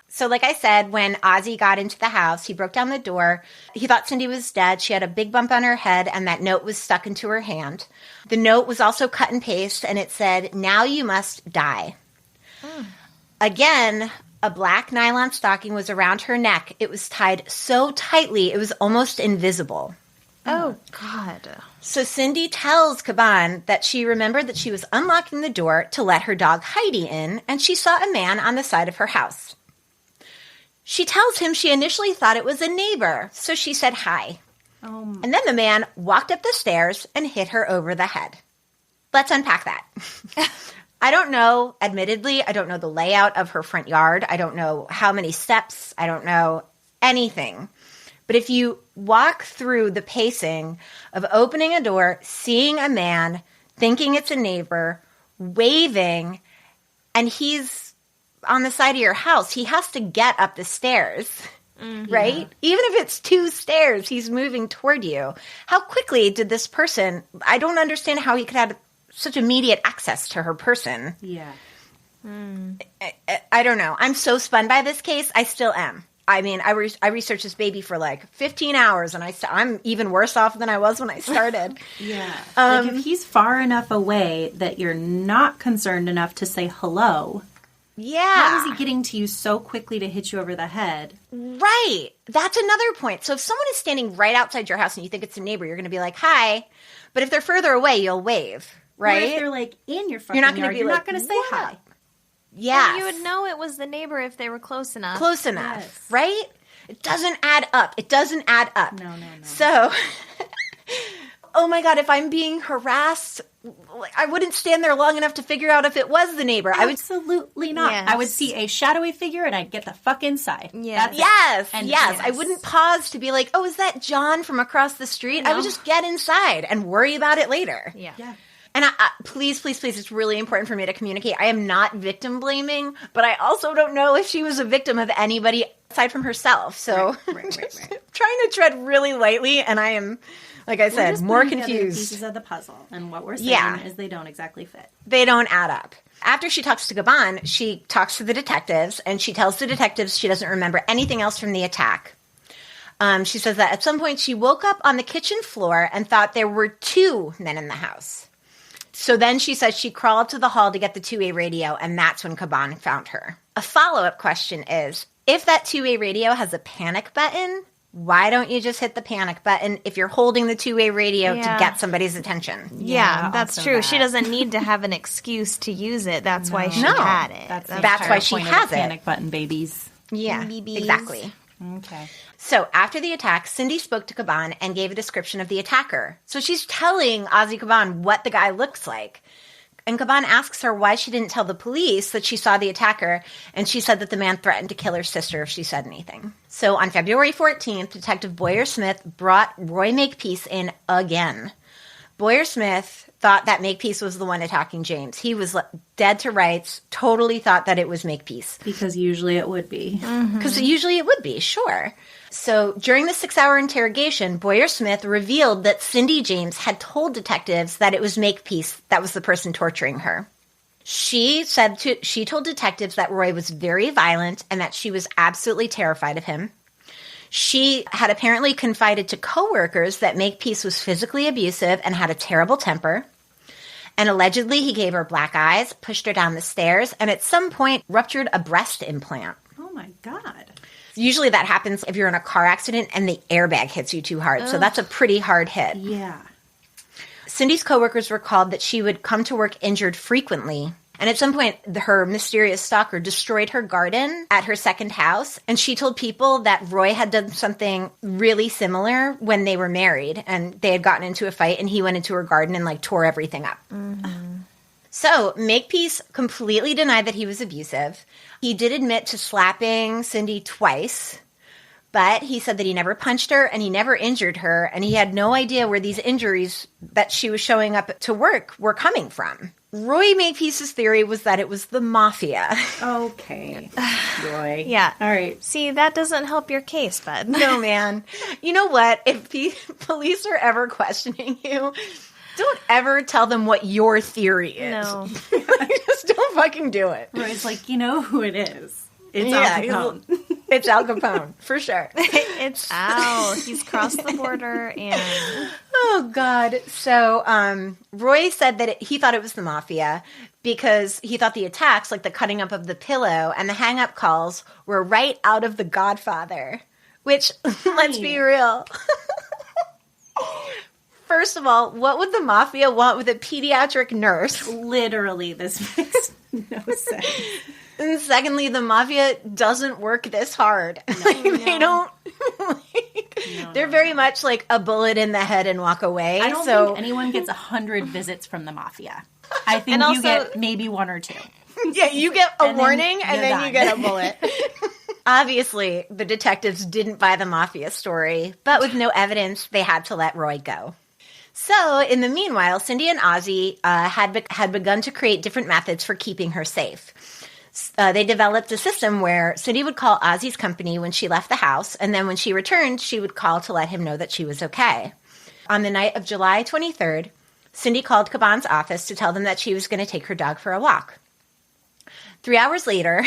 So like I said, when Ozzy got into the house, he broke down the door. He thought Cindy was dead. She had a big bump on her head, and that note was stuck into her hand. The note was also cut and paste, and it said, "Now you must die." Again, a black nylon stocking was around her neck. It was tied so tightly, it was almost invisible. Oh, God. So Cindy tells Caban that she remembered that she was unlocking the door to let her dog Heidi in, and she saw a man on the side of her house. She tells him she initially thought it was a neighbor, so she said hi. And then the man walked up the stairs and hit her over the head. Let's unpack that. I don't know, admittedly, I don't know the layout of her front yard. I don't know how many steps. I don't know anything. But if you walk through the pacing of opening a door, seeing a man, thinking it's a neighbor, waving, and he's on the side of your house, he has to get up the stairs. right? Even if it's 2 stairs, he's moving toward you. How quickly did this person, I don't understand how he could have such immediate access to her person. Yeah. I don't know. I'm so spun by this case. I still am. I mean, I researched this baby for like 15 hours, and I'm even worse off than I was when I started. Yeah. Like if he's far enough away that you're not concerned enough to say hello, how is he getting to you so quickly to hit you over the head? Right. That's another point. So if someone is standing right outside your house and you think it's a neighbor, you're going to be like, hi. But if they're further away, you'll wave, right? Or if they're like in your fucking you're not yard, you're not going to say hi. Yeah. You would know it was the neighbor if they were close enough. Close enough, Yes. right? It doesn't add up. It doesn't add up. No. So, oh my God, if I'm being harassed, I wouldn't stand there long enough to figure out if it was the neighbor. I would. Absolutely not. Yes. I would see a shadowy figure and I'd get the fuck inside. Yes. That's it. Yes, And yes. I wouldn't pause to be like, oh, is that John from across the street? I would just get inside and worry about it later. Yeah. And please, it's really important for me to communicate. I am not victim blaming, but I also don't know if she was a victim of anybody aside from herself. So Right. trying to tread really lightly, and I am, like I We're said, just more putting together the confused. pieces of the puzzle, and what we're saying is they don't exactly fit. They don't add up. After she talks to Gabon, she talks to the detectives, and she tells the detectives she doesn't remember anything else from the attack. She says that at some point she woke up on the kitchen floor and thought there were 2 men in the house. So then she says she crawled to the hall to get the 2-way radio, and that's when Gabon found her. A follow-up question is, if that 2-way radio has a panic button, why don't you just hit the panic button if you're holding the 2-way radio to get somebody's attention? Yeah, that's also true. that. She doesn't need to have an excuse to use it. That's why she had it. That's why she has it. Panic button, babies. Yeah, BBs. exactly. Okay. So after the attack, Cindy spoke to Gabon and gave a description of the attacker. So she's telling Ozzy Gabon what the guy looks like. And Gabon asks her why she didn't tell the police that she saw the attacker, and she said that the man threatened to kill her sister if she said anything. So on February 14th, Detective Boyer-Smith brought Roy Makepeace in again. Boyer-Smith thought that Makepeace was the one attacking James. He was dead to rights, totally thought that it was Makepeace. Because usually it would be. Because usually it would be, sure. So during the 6-hour interrogation, Boyer-Smith revealed that Cindy James had told detectives that it was Makepeace that was the person torturing her. She told detectives that Roy was very violent and that she was absolutely terrified of him. She had apparently confided to coworkers that Makepeace was physically abusive and had a terrible temper. And allegedly he gave her black eyes, pushed her down the stairs, and at some point ruptured a breast implant. Oh my God. Usually that happens if you're in a car accident and the airbag hits you too hard. So that's a pretty hard hit. Yeah. Cindy's coworkers recalled that she would come to work injured frequently. And at some point, her mysterious stalker destroyed her garden at her second house. And she told people that Roy had done something really similar when they were married. And they had gotten into a fight, and he went into her garden and, tore everything up. Mm-hmm. So Makepeace completely denied that he was abusive. He did admit to slapping Cindy twice. But he said that he never punched her and he never injured her. And he had no idea where these injuries that she was showing up to work were coming from. Roy Makepeace's theory was that it was the mafia. Okay. Roy. Yeah. All right. See, that doesn't help your case, bud. No, man. You know what? If the police are ever questioning you, don't ever tell them what your theory is. No. Just don't fucking do it. Roy's like, you know who it is. It's Yeah, Al Capone. It's Al Capone, for sure. It's Al. He's crossed the border and... Oh, God. So Roy said that he thought it was the mafia because he thought the attacks, like the cutting up of the pillow and the hang-up calls, were right out of The Godfather, which, let's be real. First of all, what would the mafia want with a pediatric nurse? Literally, this makes no sense. And secondly, the mafia doesn't work this hard. They don't. They're very much like a bullet in the head and walk away. I don't think anyone gets 100 visits from the mafia. I think you get maybe 1 or 2. Yeah, you get a warning and then done. you get a bullet. Obviously, the detectives didn't buy the mafia story, but with no evidence, they had to let Roy go. So, in the meanwhile, Cindy and Ozzy had begun to create different methods for keeping her safe. They developed a system where Cindy would call Ozzy's company when she left the house, and then when she returned, she would call to let him know that she was okay. On the night of July 23rd, Cindy called Caban's office to tell them that she was going to take her dog for a walk. 3 hours later,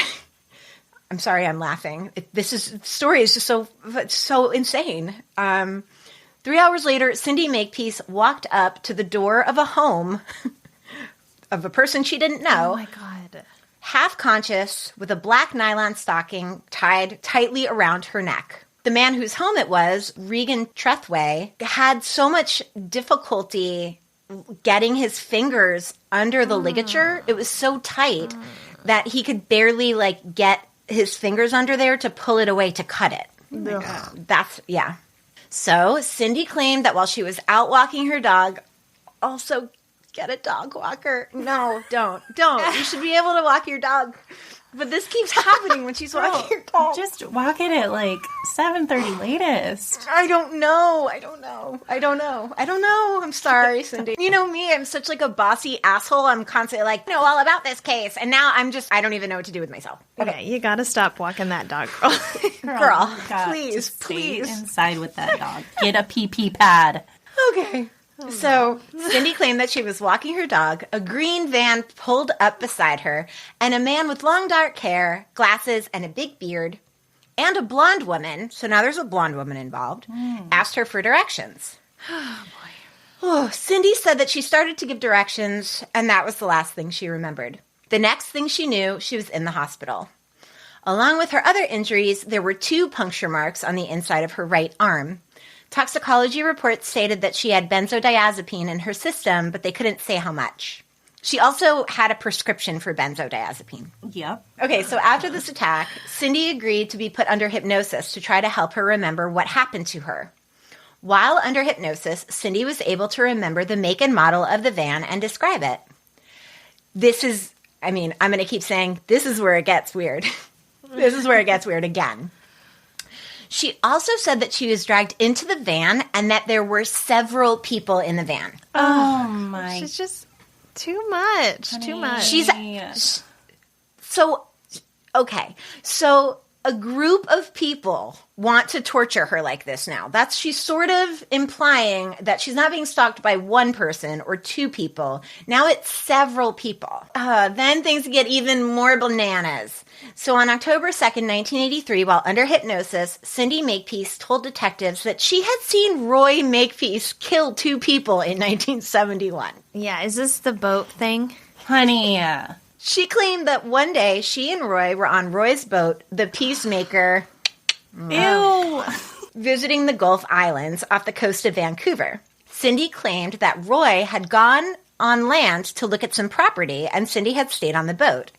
I'm sorry I'm laughing. The story is just so insane. 3 hours later, Cindy Makepeace walked up to the door of a home of a person she didn't know. Oh, my God. Half conscious, with a black nylon stocking tied tightly around her neck. The man whose home it was, Regan Trethway, had so much difficulty getting his fingers under the ligature. It was so tight that he could barely get his fingers under there to pull it away to cut it. Yeah. So Cindy claimed that while she was out walking her dog, also get a dog walker. No, don't. You should be able to walk your dog. But this keeps happening when she's walking her dog. Just walk it at 7:30 latest. I don't know. I'm sorry, Cindy. You know me, I'm such a bossy asshole. I'm constantly know all about this case. And now I don't even know what to do with myself. Okay, you gotta stop walking that dog, girl. Girl, Please. please. Inside with that dog. Get a pee pad. Okay. So Cindy claimed that she was walking her dog. A green van pulled up beside her, and a man with long dark hair, glasses, and a big beard, and a blonde woman, so now there's a blonde woman involved, asked her for directions. Oh, boy. Oh, Cindy said that she started to give directions, and that was the last thing she remembered. The next thing she knew, she was in the hospital. Along with her other injuries, there were 2 puncture marks on the inside of her right arm. Toxicology reports stated that she had benzodiazepine in her system, but they couldn't say how much. She also had a prescription for benzodiazepine. Yep. Okay, so after this attack, Cindy agreed to be put under hypnosis to try to help her remember what happened to her. While under hypnosis, Cindy was able to remember the make and model of the van and describe it. I'm going to keep saying, this is where it gets weird. This is where it gets weird again. She also said that she was dragged into the van and that there were several people in the van. Oh, my. She's just too much. Honey. Too much. So a group of people want to torture her like this now. She's sort of implying that she's not being stalked by one person or 2 people. Now it's several people. Then things get even more bananas. So on October 2nd, 1983, while under hypnosis, Cindy Makepeace told detectives that she had seen Roy Makepeace kill 2 people in 1971. Yeah, is this the boat thing? Honey. She claimed that one day she and Roy were on Roy's boat, the Peacemaker, Ew. visiting the Gulf Islands off the coast of Vancouver. Cindy claimed that Roy had gone on land to look at some property, and Cindy had stayed on the boat.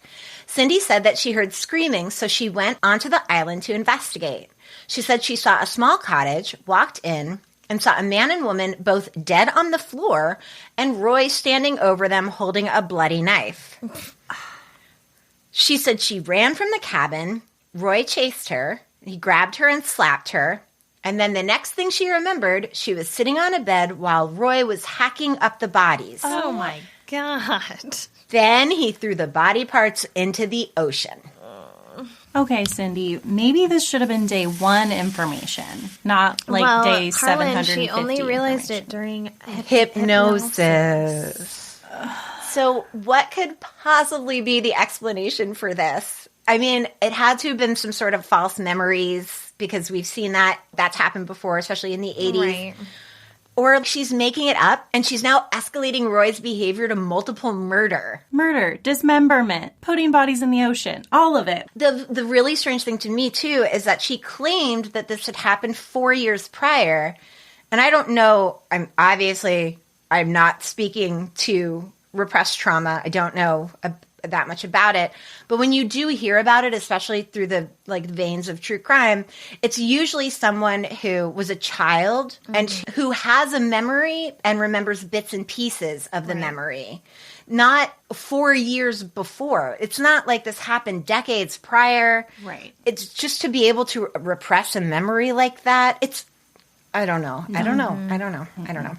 Cindy said that she heard screaming, so she went onto the island to investigate. She said she saw a small cottage, walked in, and saw a man and woman both dead on the floor, and Roy standing over them holding a bloody knife. She said she ran from the cabin. Roy chased her. He grabbed her and slapped her. And then the next thing she remembered, she was sitting on a bed while Roy was hacking up the bodies. Oh, my God. Then he threw the body parts into the ocean. Okay, Cindy, maybe this should have been day 1 information, not day 750. She only realized it during hypnosis. So what could possibly be the explanation for this? I mean, it had to have been some sort of false memories because we've seen that's happened before, especially in the 80s. Right. Or she's making it up and she's now escalating Roy's behavior to multiple murder. Murder, dismemberment, putting bodies in the ocean, all of it. The really strange thing to me, too, is that she claimed that this had happened 4 years prior. And I don't know, I'm not speaking to repressed trauma. I don't know that much about it. But when you do hear about it, especially through the veins of true crime, it's usually someone who was a child and who has a memory and remembers bits and pieces of the memory. Not 4 years before. It's not like this happened decades prior. Right. It's just to be able to repress a memory like that. I don't know. I don't know.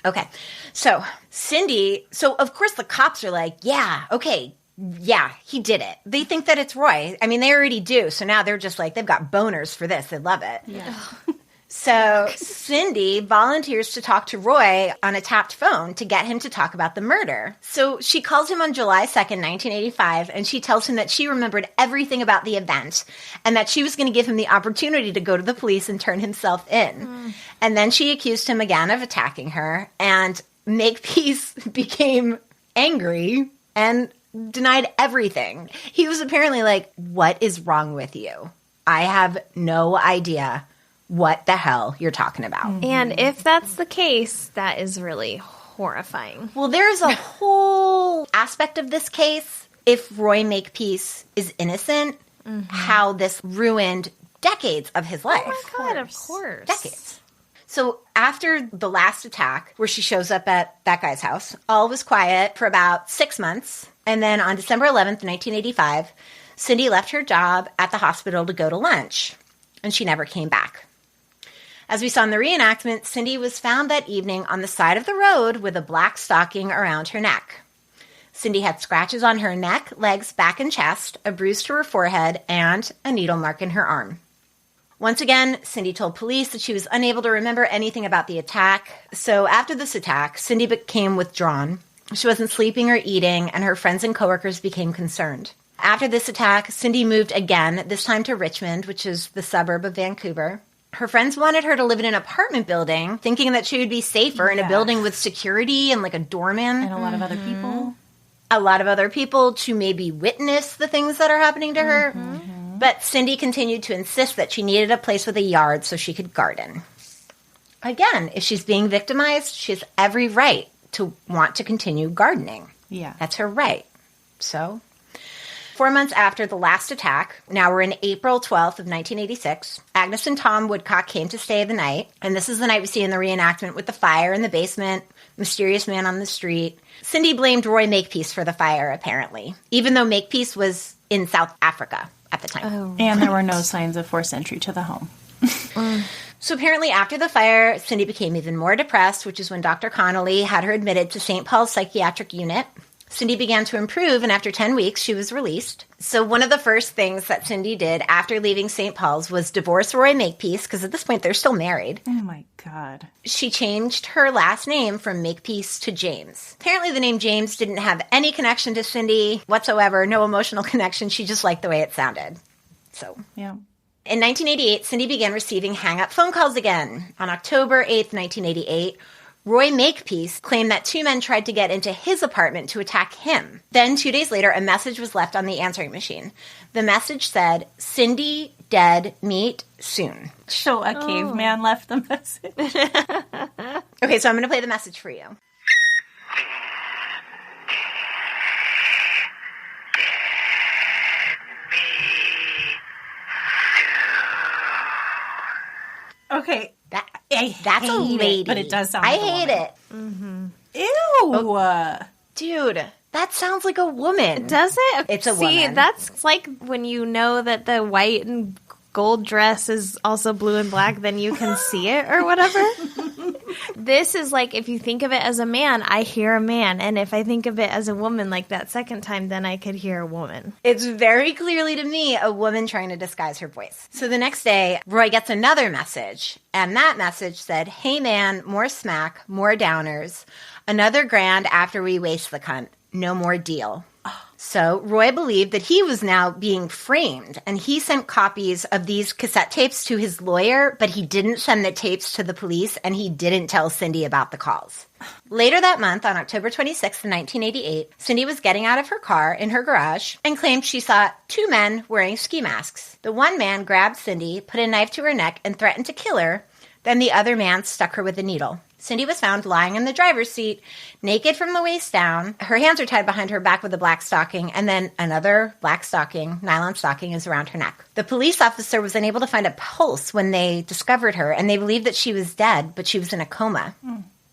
Okay. So Cindy, of course the cops are like, yeah, okay, Yeah, he did it. They think that it's Roy. I mean, they already do. So now they're just like, they've got boners for this. They love it. Yeah. So Cindy volunteers to talk to Roy on a tapped phone to get him to talk about the murder. So she calls him on July 2nd, 1985, and she tells him that she remembered everything about the event and that she was going to give him the opportunity to go to the police and turn himself in. And then she accused him again of attacking her, and Makepeace became angry and denied everything. He was apparently like, what is wrong with you? I have no idea what the hell you're talking about. And if that's the case, that is really horrifying. Well, there's a whole aspect of this case, if Roy Makepeace is innocent, how this ruined decades of his life. Oh my God, of course. Decades. So after the last attack, where she shows up at that guy's house, all was quiet for about 6 months. And then on December 11th, 1985, Cindy left her job at the hospital to go to lunch, and she never came back. As we saw in the reenactment, Cindy was found that evening on the side of the road with a black stocking around her neck. Cindy had scratches on her neck, legs, back, and chest, a bruise to her forehead, and a needle mark in her arm. Once again, Cindy told police that she was unable to remember anything about the attack. So after this attack, Cindy became withdrawn. She wasn't sleeping or eating, and her friends and coworkers became concerned. After this attack, Cindy moved again, this time to Richmond, which is the suburb of Vancouver. Her friends wanted her to live in an apartment building, thinking that she would be safer in a building with security and like a doorman. And a lot of other people. A lot of other people to maybe witness the things that are happening to her. But Cindy continued to insist that she needed a place with a yard so she could garden. Again, if she's being victimized, she has every right to want to continue gardening. Yeah. That's her right. So 4 months after the last attack, now we're in April 12th of 1986, Agnes and Tom Woodcock came to stay the night. And this is the night we see in the reenactment with the fire in the basement, mysterious man on the street. Cindy blamed Roy Makepeace for the fire, apparently, even though Makepeace was in South Africa at the time. Oh. And there were no signs of forced entry to the home. So apparently after the fire, Cindy became even more depressed, which is when Dr. Connolly had her admitted to St. Paul's psychiatric unit. Cindy began to improve, and after 10 weeks, she was released. So one of the first things that Cindy did after leaving St. Paul's was divorce Roy Makepeace, because at this point, they're still married. Oh, my God. She changed her last name from Makepeace to James. Apparently, the name James didn't have any connection to Cindy whatsoever, no emotional connection. She just liked the way it sounded. So, yeah. In 1988, Cindy began receiving hang-up phone calls again. On October 8th, 1988, Roy Makepeace claimed that two men tried to get into his apartment to attack him. Then, 2 days later, a message was left on the answering machine. The message said, "Cindy, dead, meet soon." So a caveman left the message. Okay, so I'm going to play the message for you. Okay. That's a lady. But it does sound I like a hate woman. it. Mm-hmm. Ew. Dude, that sounds like a woman. Does it? It's a See, woman. that's like when you know that the white and gold dress is also blue and black, then you can see it or whatever. This is like, if you think of it as a man, I hear a man. And if I think of it as a woman like that second time, then I could hear a woman. It's very clearly to me a woman trying to disguise her voice. So the next day, Roy gets another message. And that message said, "Hey man, more smack, more downers. Another grand after we waste the cunt. No more deal." So Roy believed that he was now being framed, and he sent copies of these cassette tapes to his lawyer, but he didn't send the tapes to the police, and he didn't tell Cindy about the calls. Later that month, on October 26th, 1988, Cindy was getting out of her car in her garage and claimed she saw two men wearing ski masks. The one man grabbed Cindy, put a knife to her neck, and threatened to kill her. Then the other man stuck her with a needle. Cindy was found lying in the driver's seat, naked from the waist down. Her hands are tied behind her back with a black stocking, and then another black stocking, nylon stocking, is around her neck. The police officer was unable to find a pulse when they discovered her, and they believed that she was dead, but she was in a coma.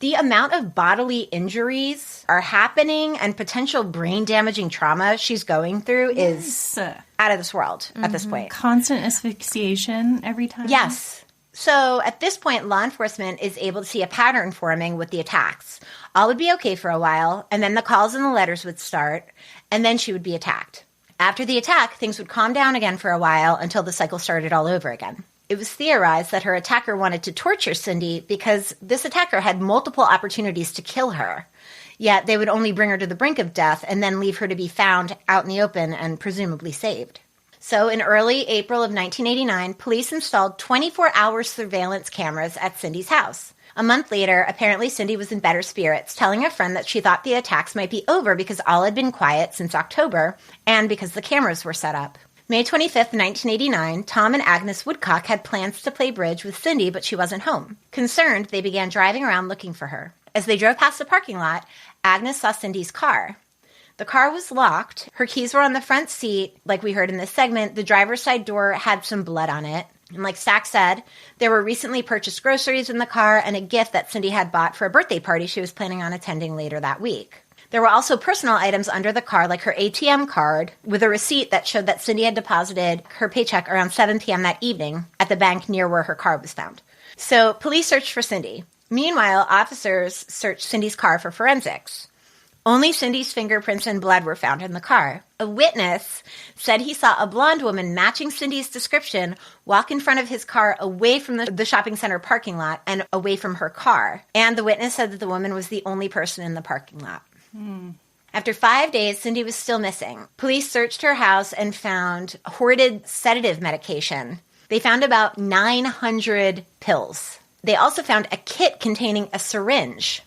The amount of bodily injuries are happening and potential brain-damaging trauma she's going through is out of this world at this point. Constant asphyxiation every time. Yes. So at this point, law enforcement is able to see a pattern forming with the attacks. All would be okay for a while, and then the calls and the letters would start, and then she would be attacked. After the attack, things would calm down again for a while until the cycle started all over again. It was theorized that her attacker wanted to torture Cindy because this attacker had multiple opportunities to kill her. Yet they would only bring her to the brink of death and then leave her to be found out in the open and presumably saved. So in early April of 1989, police installed 24-hour surveillance cameras at Cindy's house. A month later, apparently Cindy was in better spirits, telling a friend that she thought the attacks might be over because all had been quiet since October and because the cameras were set up. May 25th, 1989, Tom and Agnes Woodcock had plans to play bridge with Cindy, but she wasn't home. Concerned, they began driving around looking for her. As they drove past the parking lot, Agnes saw Cindy's car. The car was locked. Her keys were on the front seat. Like we heard in this segment, the driver's side door had some blood on it. And like Stack said, there were recently purchased groceries in the car and a gift that Cindy had bought for a birthday party she was planning on attending later that week. There were also personal items under the car, like her ATM card, with a receipt that showed that Cindy had deposited her paycheck around 7 p.m. that evening at the bank near where her car was found. So police searched for Cindy. Meanwhile, officers searched Cindy's car for forensics. Only Cindy's fingerprints and blood were found in the car. A witness said he saw a blonde woman matching Cindy's description walk in front of his car away from the shopping center parking lot and away from her car. And the witness said that the woman was the only person in the parking lot. After 5 days, Cindy was still missing. Police searched her house and found hoarded sedative medication. They found about 900 pills. They also found a kit containing a syringe.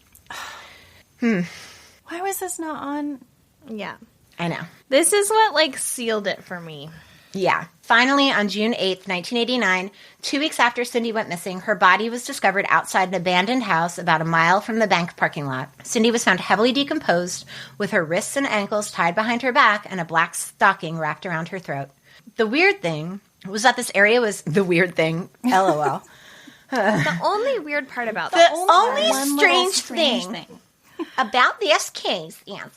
Why was this not on? Yeah. I know. This is what, sealed it for me. Yeah. Finally, on June 8th, 1989, 2 weeks after Cindy went missing, her body was discovered outside an abandoned house about a mile from the bank parking lot. Cindy was found heavily decomposed, with her wrists and ankles tied behind her back and a black stocking wrapped around her throat. The weird thing was that this area was the weird thing, LOL. The only weird part about The this. only strange thing about this case, yes.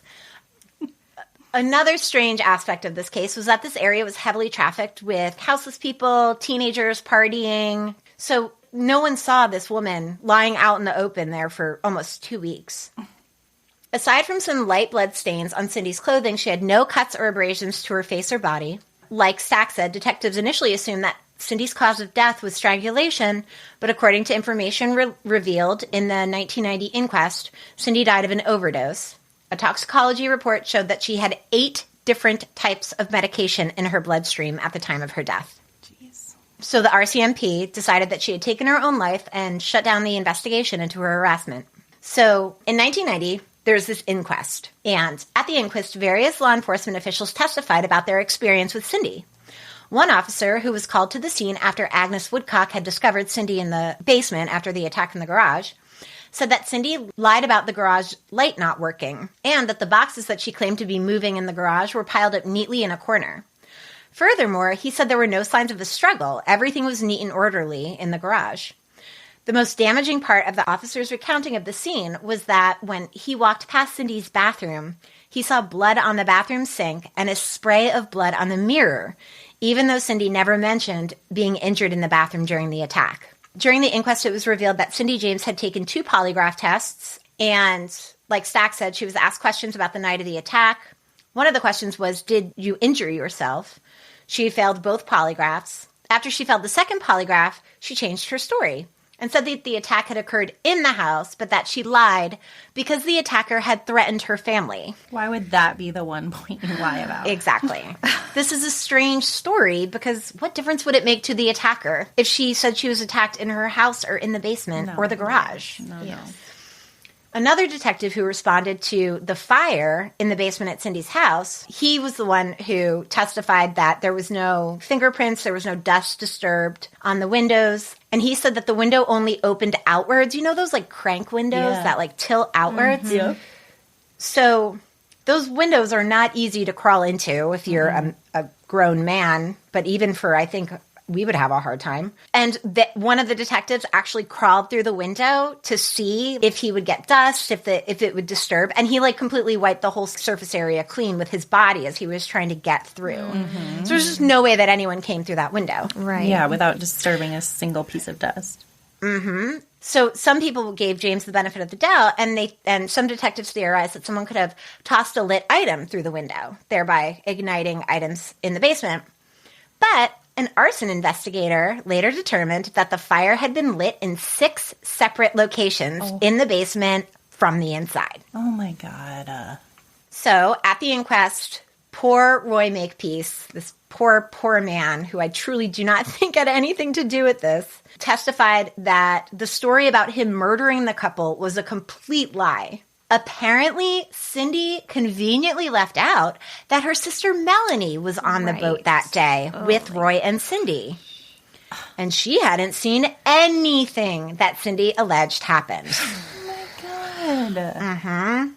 Another strange aspect of this case was that this area was heavily trafficked with houseless people, teenagers partying. So no one saw this woman lying out in the open there for almost 2 weeks. Aside from some light blood stains on Cindy's clothing, she had no cuts or abrasions to her face or body. Like Stack said, detectives initially assumed that Cindy's cause of death was strangulation, but according to information revealed in the 1990 inquest, Cindy died of an overdose. A toxicology report showed that she had 8 different types of medication in her bloodstream at the time of her death. Jeez. So the RCMP decided that she had taken her own life and shut down the investigation into her harassment. So in 1990, there was this inquest. And at the inquest, various law enforcement officials testified about their experience with Cindy. One officer, who was called to the scene after Agnes Woodcock had discovered Cindy in the basement after the attack in the garage, said that Cindy lied about the garage light not working and that the boxes that she claimed to be moving in the garage were piled up neatly in a corner. Furthermore, he said there were no signs of a struggle. Everything was neat and orderly in the garage. The most damaging part of the officer's recounting of the scene was that when he walked past Cindy's bathroom, he saw blood on the bathroom sink and a spray of blood on the mirror, even though Cindy never mentioned being injured in the bathroom during the attack. During the inquest, it was revealed that Cindy James had taken 2 polygraph tests, and like Stack said, she was asked questions about the night of the attack. One of the questions was, did you injure yourself? She failed both polygraphs. After she failed the second polygraph, she changed her story and said that the attack had occurred in the house, but that she lied because the attacker had threatened her family. Why would that be the one point you lie about? Exactly. This is a strange story because what difference would it make to the attacker if she said she was attacked in her house or in the basement or the garage? No. Another detective who responded to the fire in the basement at Cindy's house, he was the one who testified that there was no fingerprints, there was no dust disturbed on the windows. And he said that the window only opened outwards. You know those crank windows that tilt outwards? Mm-hmm. Yeah. So those windows are not easy to crawl into if you're a grown man. But even for, I think, we would have a hard time. And one of the detectives actually crawled through the window to see if he would get dust, if it would disturb. And he like completely wiped the whole surface area clean with his body as he was trying to get through. So there's just no way that anyone came through that window. Right. Yeah, without disturbing a single piece of dust. So some people gave James the benefit of the doubt, and some detectives theorized that someone could have tossed a lit item through the window, thereby igniting items in the basement. But an arson investigator later determined that the fire had been lit in 6 separate locations in the basement from the inside. Oh, my God. So at the inquest, poor Roy Makepeace, this poor man who I truly do not think had anything to do with this, testified that the story about him murdering the couple was a complete lie. Apparently, Cindy conveniently left out that her sister Melanie was on the boat that day with Roy and Cindy. And she hadn't seen anything that Cindy alleged happened.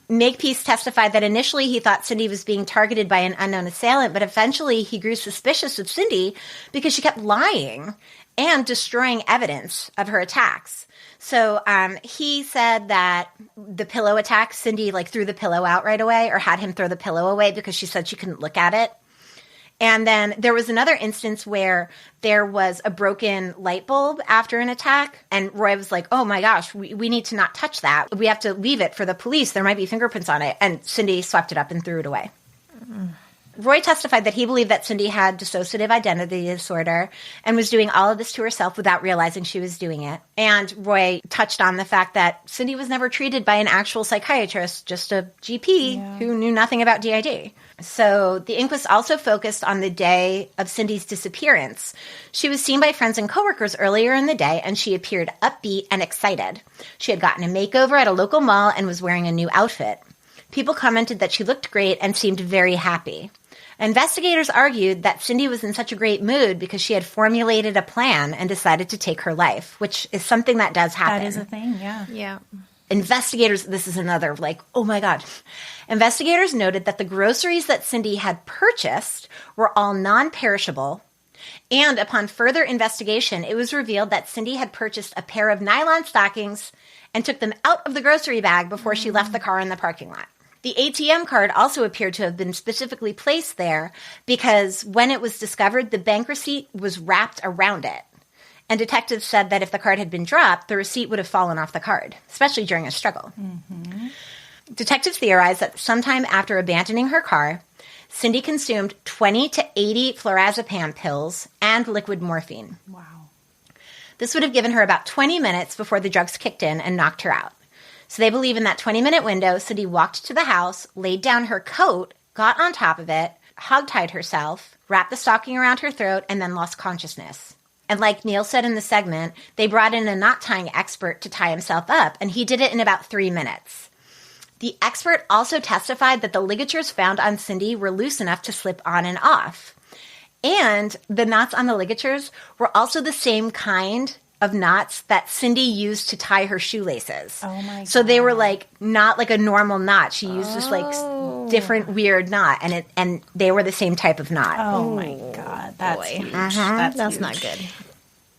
Makepeace testified that initially he thought Cindy was being targeted by an unknown assailant, but eventually he grew suspicious of Cindy because she kept lying and destroying evidence of her attacks. So he said that the pillow attack, Cindy like threw the pillow out right away or had him throw the pillow away because she said she couldn't look at it. And then there was another instance where there was a broken light bulb after an attack. And Roy was like, oh my gosh, we need to not touch that. We have to leave it for the police. There might be fingerprints on it. And Cindy swept it up and threw it away. Roy testified that he believed that Cindy had dissociative identity disorder and was doing all of this to herself without realizing she was doing it. And Roy touched on the fact that Cindy was never treated by an actual psychiatrist, just a GP who knew nothing about DID. So the inquest also focused on the day of Cindy's disappearance. She was seen by friends and coworkers earlier in the day, and she appeared upbeat and excited. She had gotten a makeover at a local mall and was wearing a new outfit. People commented that she looked great and seemed very happy. Investigators argued that Cindy was in such a great mood because she had formulated a plan and decided to take her life, which is something that does happen. That is a thing, yeah. Yeah. Investigators, this is another, like, oh my God. Investigators noted that the groceries that Cindy had purchased were all non-perishable. And upon further investigation, it was revealed that Cindy had purchased a pair of nylon stockings and took them out of the grocery bag before she left the car in the parking lot. The ATM card also appeared to have been specifically placed there because when it was discovered, the bank receipt was wrapped around it. And detectives said that if the card had been dropped, the receipt would have fallen off the card, especially during a struggle. Detectives theorized that sometime after abandoning her car, Cindy consumed 20 to 80 flurazepam pills and liquid morphine. Wow. This would have given her about 20 minutes before the drugs kicked in and knocked her out. So they believe in that 20-minute window, Cindy walked to the house, laid down her coat, got on top of it, hogtied herself, wrapped the stocking around her throat, and then lost consciousness. And like Neil said in the segment, they brought in a knot-tying expert to tie himself up, and he did it in about 3 minutes. The expert also testified that the ligatures found on Cindy were loose enough to slip on and off. And the knots on the ligatures were also the same kind of knots that Cindy used to tie her shoelaces. Oh my God. So they were like not like a normal knot. She used this like different weird knot, and they were the same type of knot. Oh my God, that's huge. That's huge. not good.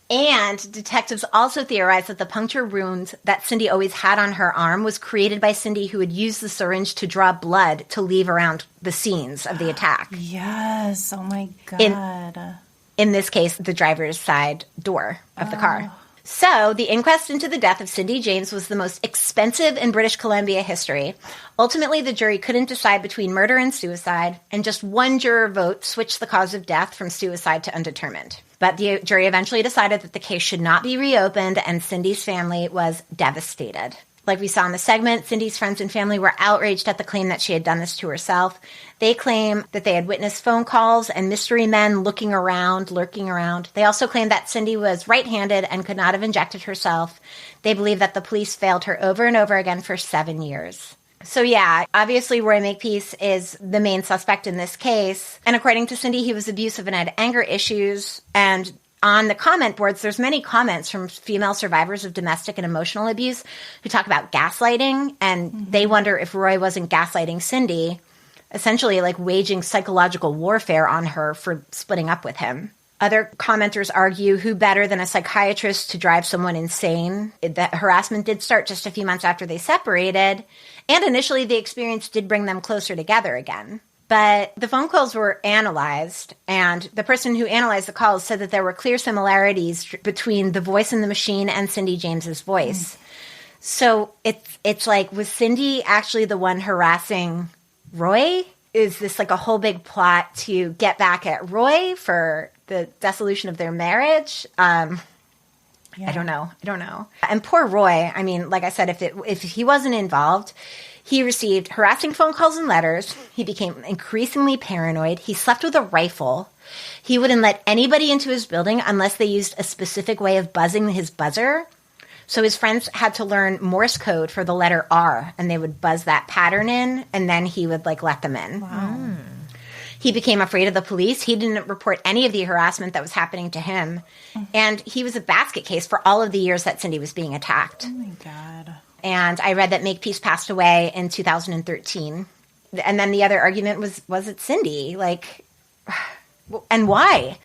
And detectives also theorized that the puncture wound that Cindy always had on her arm was created by Cindy, who had used the syringe to draw blood to leave around the scenes of the attack. Yes. Oh my God. In this case, the driver's side door of the car. So the inquest into the death of Cindy James was the most expensive in British Columbia history. Ultimately, the jury couldn't decide between murder and suicide, and just one juror vote switched the cause of death from suicide to undetermined. But the jury eventually decided that the case should not be reopened, and Cindy's family was devastated. Like we saw in the segment, Cindy's friends and family were outraged at the claim that she had done this to herself. They claim that they had witnessed phone calls and mystery men lurking around. They also claimed that Cindy was right-handed and could not have injected herself. They believe that the police failed her over and over again for 7 years. So yeah, obviously Roy Makepeace is the main suspect in this case. And according to Cindy, he was abusive and had anger issues. And on the comment boards, there's many comments from female survivors of domestic and emotional abuse who talk about gaslighting, and they wonder if Roy wasn't gaslighting Cindy, essentially like waging psychological warfare on her for splitting up with him. Other commenters argue who better than a psychiatrist to drive someone insane. That harassment did start just a few months after they separated, and initially the experience did bring them closer together again. But the phone calls were analyzed, and the person who analyzed the calls said that there were clear similarities between the voice in the machine and Cindy James's voice. So it's like, was Cindy actually the one harassing Roy? Is this like a whole big plot to get back at Roy for the dissolution of their marriage? I don't know. And poor Roy, I mean, like I said, if he wasn't involved, he received harassing phone calls and letters. He became increasingly paranoid. He slept with a rifle. He wouldn't let anybody into his building unless they used a specific way of buzzing his buzzer. So his friends had to learn Morse code for the letter R, and they would buzz that pattern in, and then he would, like, let them in. Wow. He became afraid of the police. He didn't report any of the harassment that was happening to him. And he was a basket case for all of the years that Cindy was being attacked. Oh, my God. And I read that Makepeace passed away in 2013. And then the other argument was it Cindy? Like, and why?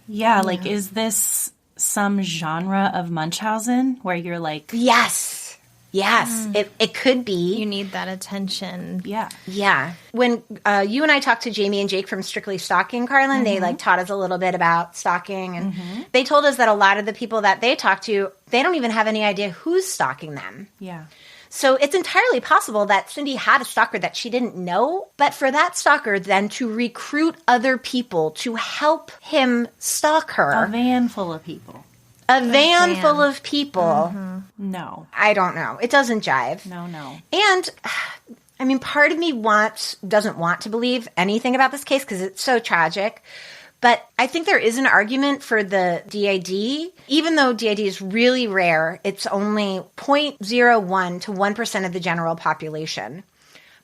Yeah, like, is this some genre of Munchausen where you're like... Yes. It could be. You need that attention. Yeah. When you and I talked to Jamie and Jake from Strictly Stalking, Karlin, they like taught us a little bit about stalking, and they told us that a lot of the people that they talk to, they don't even have any idea who's stalking them. Yeah. So it's entirely possible that Cindy had a stalker that she didn't know, but for that stalker then to recruit other people to help him stalk her. A van full of people. A van full of people. No. I don't know. It doesn't jive. No. And, I mean, part of me doesn't want to believe anything about this case because it's so tragic. But I think there is an argument for the DID. Even though DID is really rare, it's only 0.01 to 1% of the general population.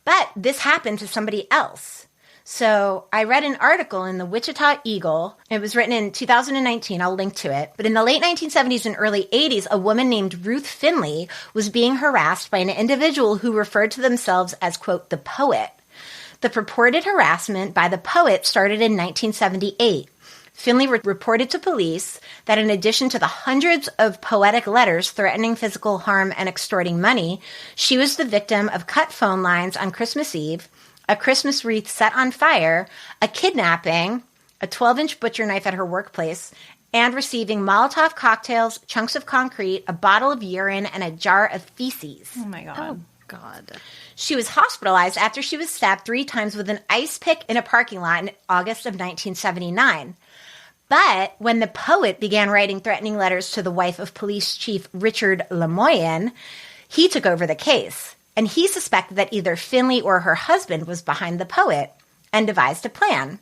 But this happened to somebody else. So I read an article in the Wichita Eagle. It was written in 2019. I'll link to it. But in the late 1970s and early 80s, a woman named Ruth Finley was being harassed by an individual who referred to themselves as, quote, the poet. The purported harassment by the poet started in 1978. Finley reported to police that in addition to the hundreds of poetic letters threatening physical harm and extorting money, she was the victim of cut phone lines on Christmas Eve, a Christmas wreath set on fire, a kidnapping, a 12-inch butcher knife at her workplace, and receiving Molotov cocktails, chunks of concrete, a bottle of urine, and a jar of feces. Oh, my God. Oh, God. She was hospitalized after she was stabbed 3 times with an ice pick in a parking lot in August of 1979. But when the poet began writing threatening letters to the wife of Police Chief Richard Lemoyen, he took over the case. And he suspected that either Finley or her husband was behind the poet and devised a plan.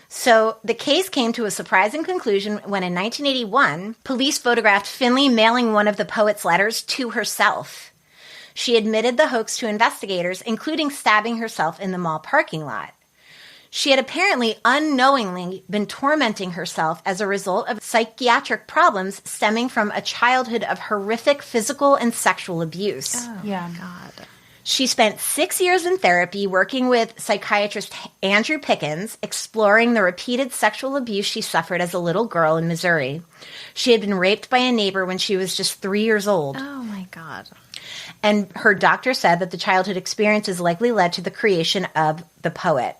So the case came to a surprising conclusion when in 1981, police photographed Finley mailing one of the poet's letters to herself. She admitted the hoax to investigators, including stabbing herself in the mall parking lot. She had apparently unknowingly been tormenting herself as a result of psychiatric problems stemming from a childhood of horrific physical and sexual abuse. Oh, Yeah. God. She spent 6 years in therapy working with psychiatrist Andrew Pickens, exploring the repeated sexual abuse she suffered as a little girl in Missouri. She had been raped by a neighbor when she was just 3 years old. Oh, my God. And her doctor said that the childhood experiences likely led to the creation of the poet.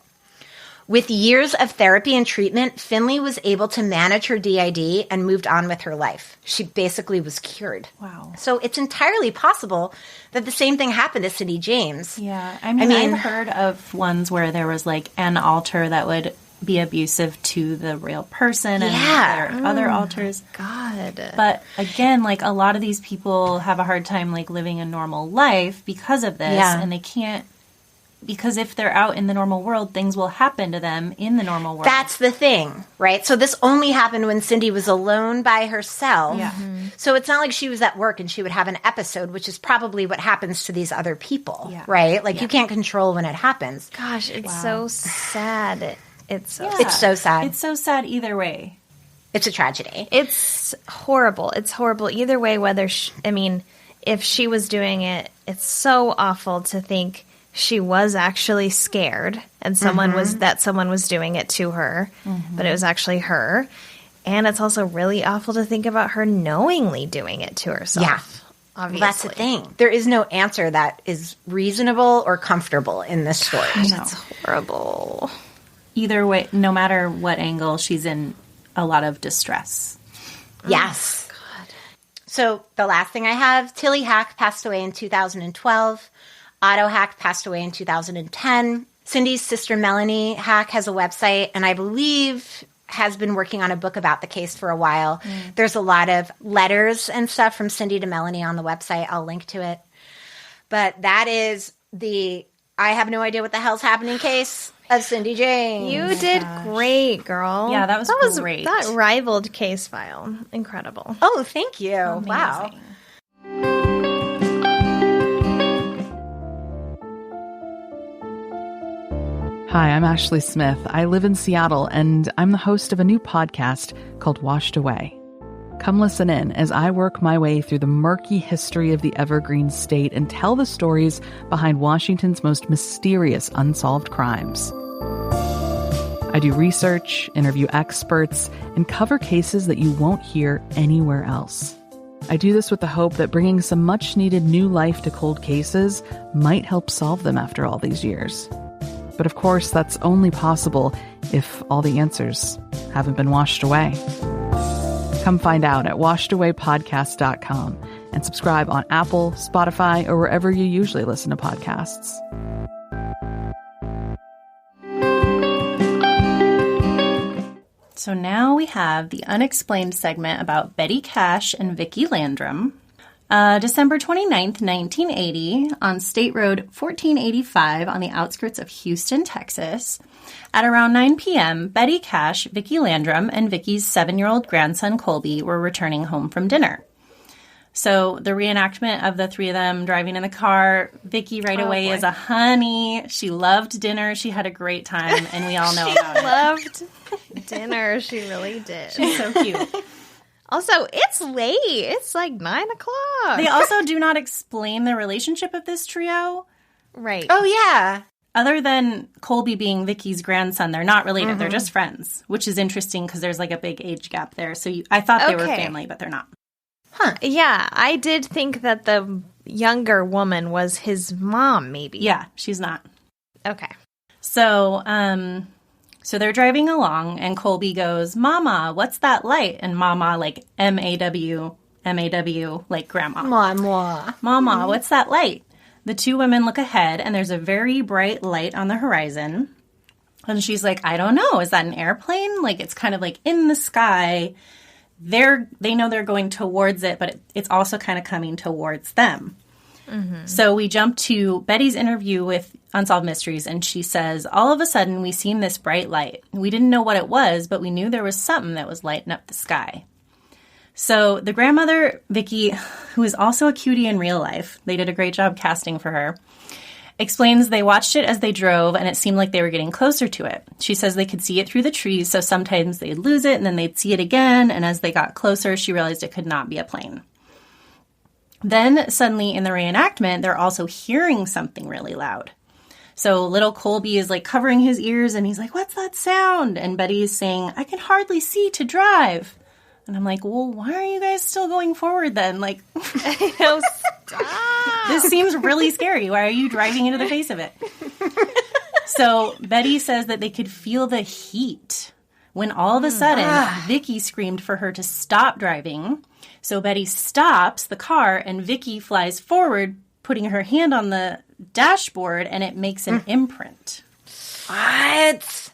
With years of therapy and treatment, Finley was able to manage her DID and moved on with her life. She basically was cured. Wow. So it's entirely possible that the same thing happened to Cindy James. Yeah. I mean, I've heard of ones where there was like an alter that would be abusive to the real person and there are other alters. God. But again, like a lot of these people have a hard time like living a normal life because of this, and they can't, because if they're out in the normal world, things will happen to them in the normal world. That's the thing, right? So this only happened when Cindy was alone by herself. Yeah. So it's not like she was at work and she would have an episode, which is probably what happens to these other people, Yeah. right? Like you can't control when it happens. Gosh, it's so sad. It's so It's so sad. It's so sad either way. It's a tragedy. It's horrible. It's horrible either way, whether if she was doing it, it's so awful to think she was actually scared and someone was doing it to her, but it was actually her. And it's also really awful to think about her knowingly doing it to herself. Yeah. Obviously. That's the thing. There is no answer that is reasonable or comfortable in this story. That's horrible. Either way, no matter what angle, she's in a lot of distress. Yes. Oh, God. So the last thing I have, Tilly Hack passed away in 2012. Otto Hack passed away in 2010. Cindy's sister Melanie Hack has a website, and I believe has been working on a book about the case for a while. There's a lot of letters and stuff from Cindy to Melanie on the website. I'll link to it. But that is the I have no idea what the hell's happening case of Cindy James. You did great, girl. Yeah, that was great. That rivaled Case File. Incredible. Oh, thank you. Amazing. Wow. Hi, I'm Ashley Smith. I live in Seattle, and I'm the host of a new podcast called Washed Away. Come listen in as I work my way through the murky history of the Evergreen State and tell the stories behind Washington's most mysterious unsolved crimes. I do research, interview experts, and cover cases that you won't hear anywhere else. I do this with the hope that bringing some much-needed new life to cold cases might help solve them after all these years. But of course, that's only possible if all the answers haven't been washed away. Come find out at washedawaypodcast.com and subscribe on Apple, Spotify, or wherever you usually listen to podcasts. So now we have the unexplained segment about Betty Cash and Vicki Landrum. December 29th, 1980, on State Road 1485 on the outskirts of Houston, Texas. At around 9 p.m., Betty Cash, Vicki Landrum, and Vicki's 7-year-old grandson Colby were returning home from dinner. So the reenactment of the three of them driving in the car, Vicki right away is a honey. She loved dinner. She had a great time, and we all know about it. Loved dinner. She really did. She's so cute. Also, it's late. It's like 9 o'clock. They also do not explain the relationship of this trio. Right. Oh, yeah. Other than Colby being Vicki's grandson, they're not related. They're just friends, which is interesting because there's like a big age gap there. So I thought they were family, but they're not. Huh. Yeah, I did think that the younger woman was his mom, maybe. Yeah, she's not. Okay. So, so they're driving along, and Colby goes, "Mama, what's that light?" And Mama, like M-A-W, like grandma. Mama, what's that light? The two women look ahead, and there's a very bright light on the horizon. And she's like, "I don't know. Is that an airplane?" Like, it's kind of like in the sky. They know they're going towards it, but it's also kind of coming towards them. So we jump to Betty's interview with Unsolved Mysteries, and she says, "All of a sudden, we seen this bright light. We didn't know what it was, but we knew there was something that was lighting up the sky." So the grandmother, Vicki, who is also a cutie in real life, they did a great job casting for her, explains they watched it as they drove, and it seemed like they were getting closer to it. She says they could see it through the trees, so sometimes they'd lose it, and then they'd see it again, and as they got closer, she realized it could not be a plane. Then, suddenly, in the reenactment, they're also hearing something really loud. So little Colby is, like, covering his ears, and he's like, "What's that sound?" And Betty is saying, "I can hardly see to drive." And I'm like, well, why are you guys still going forward then? Like, I know, stop. This seems really scary. Why are you driving into the face of it? So Betty says that they could feel the heat when all of a sudden Vicki screamed for her to stop driving. So Betty stops the car and Vicki flies forward, putting her hand on the dashboard, and it makes an imprint. What?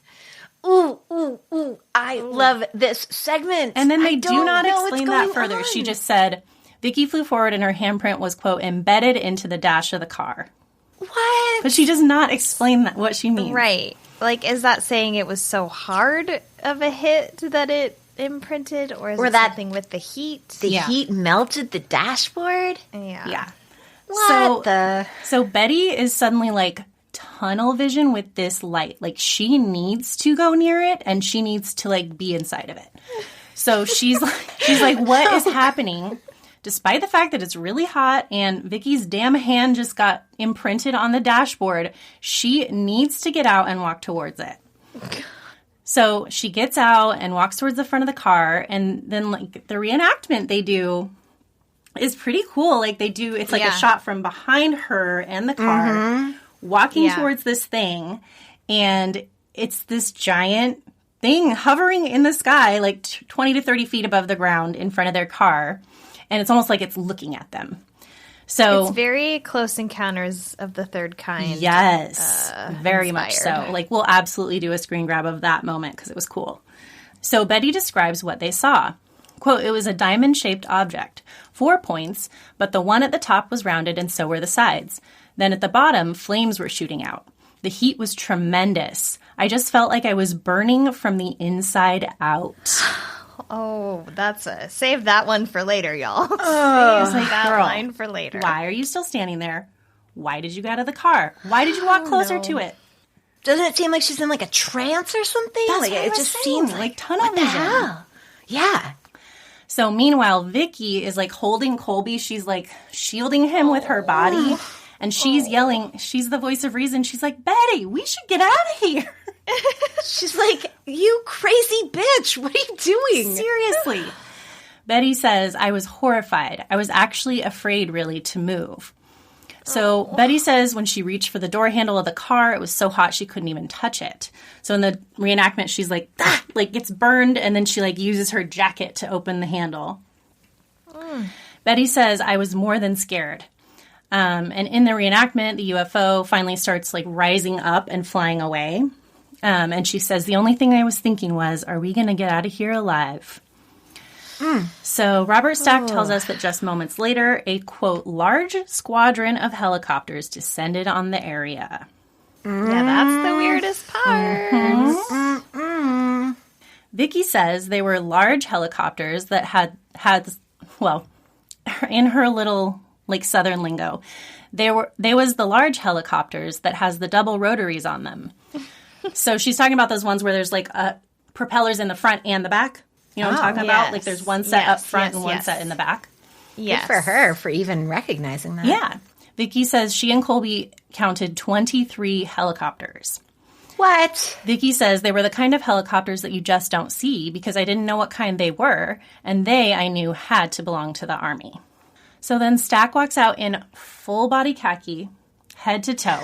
Ooh, I love this segment. And then they do not explain that further. She just said, Vicki flew forward and her handprint was, quote, embedded into the dash of the car. What? But she does not explain what she means. Right. Like, is that saying it was so hard of a hit that it imprinted? Or is it that something with the heat? The heat melted the dashboard? Yeah. So Betty is suddenly like tunnel vision with this light. Like, she needs to go near it and she needs to like be inside of it. So she's like, what is happening? Despite the fact that it's really hot and Vicki's damn hand just got imprinted on the dashboard, she needs to get out and walk towards it. So she gets out and walks towards the front of the car, and then like the reenactment they do is pretty cool. Like it's like a shot from behind her and the car walking towards this thing, and it's this giant thing hovering in the sky like 20 to 30 feet above the ground in front of their car, and it's almost like it's looking at them. So it's very Close Encounters of the Third Kind. Yes, very much inspired. so. Like, we'll absolutely do a screen grab of that moment because it was cool. So Betty describes what they saw. Quote, "It was a diamond-shaped object, 4 points, but the one at the top was rounded and so were the sides. Then at the bottom, flames were shooting out. The heat was tremendous. I just felt like I was burning from the inside out." Oh, save that one for later, y'all. Save that girl, line for later. Why are you still standing there? Why did you get out of the car? Why did you walk closer to it? Doesn't it seem like she's in like a trance or something? That's like what I it was just saying, seems like tunnel what the vision. hell? Yeah. So meanwhile, Vicky is like holding Colby. She's like shielding him with her body. And she's yelling. She's the voice of reason. She's like, "Betty, we should get out of here." She's like, "You crazy bitch. What are you doing?" Seriously. Betty says, "I was horrified. I was actually afraid, really, to move." So Betty says when she reached for the door handle of the car, it was so hot she couldn't even touch it. So in the reenactment, she's like, like gets burned, and then she like uses her jacket to open the handle. Betty says, "I was more than scared." And in the reenactment, the UFO finally starts like rising up and flying away. And she says, "The only thing I was thinking was, are we going to get out of here alive?" So Robert Stack tells us that just moments later, a, quote, large squadron of helicopters descended on the area. Yeah, that's the weirdest part. Vicky says they were large helicopters that had, well, in her little, like, southern lingo, they was the large helicopters that has the double rotaries on them. So she's talking about those ones where there's, like, propellers in the front and the back. You know what I'm talking about? Like, there's one set up front and one set in the back. Good for her for even recognizing that. Yeah. Vicky says she and Colby counted 23 helicopters. What? Vicky says they were the kind of helicopters that you just don't see because I didn't know what kind they were, and they, I knew, had to belong to the Army. So then Stack walks out in full-body khaki, head to toe.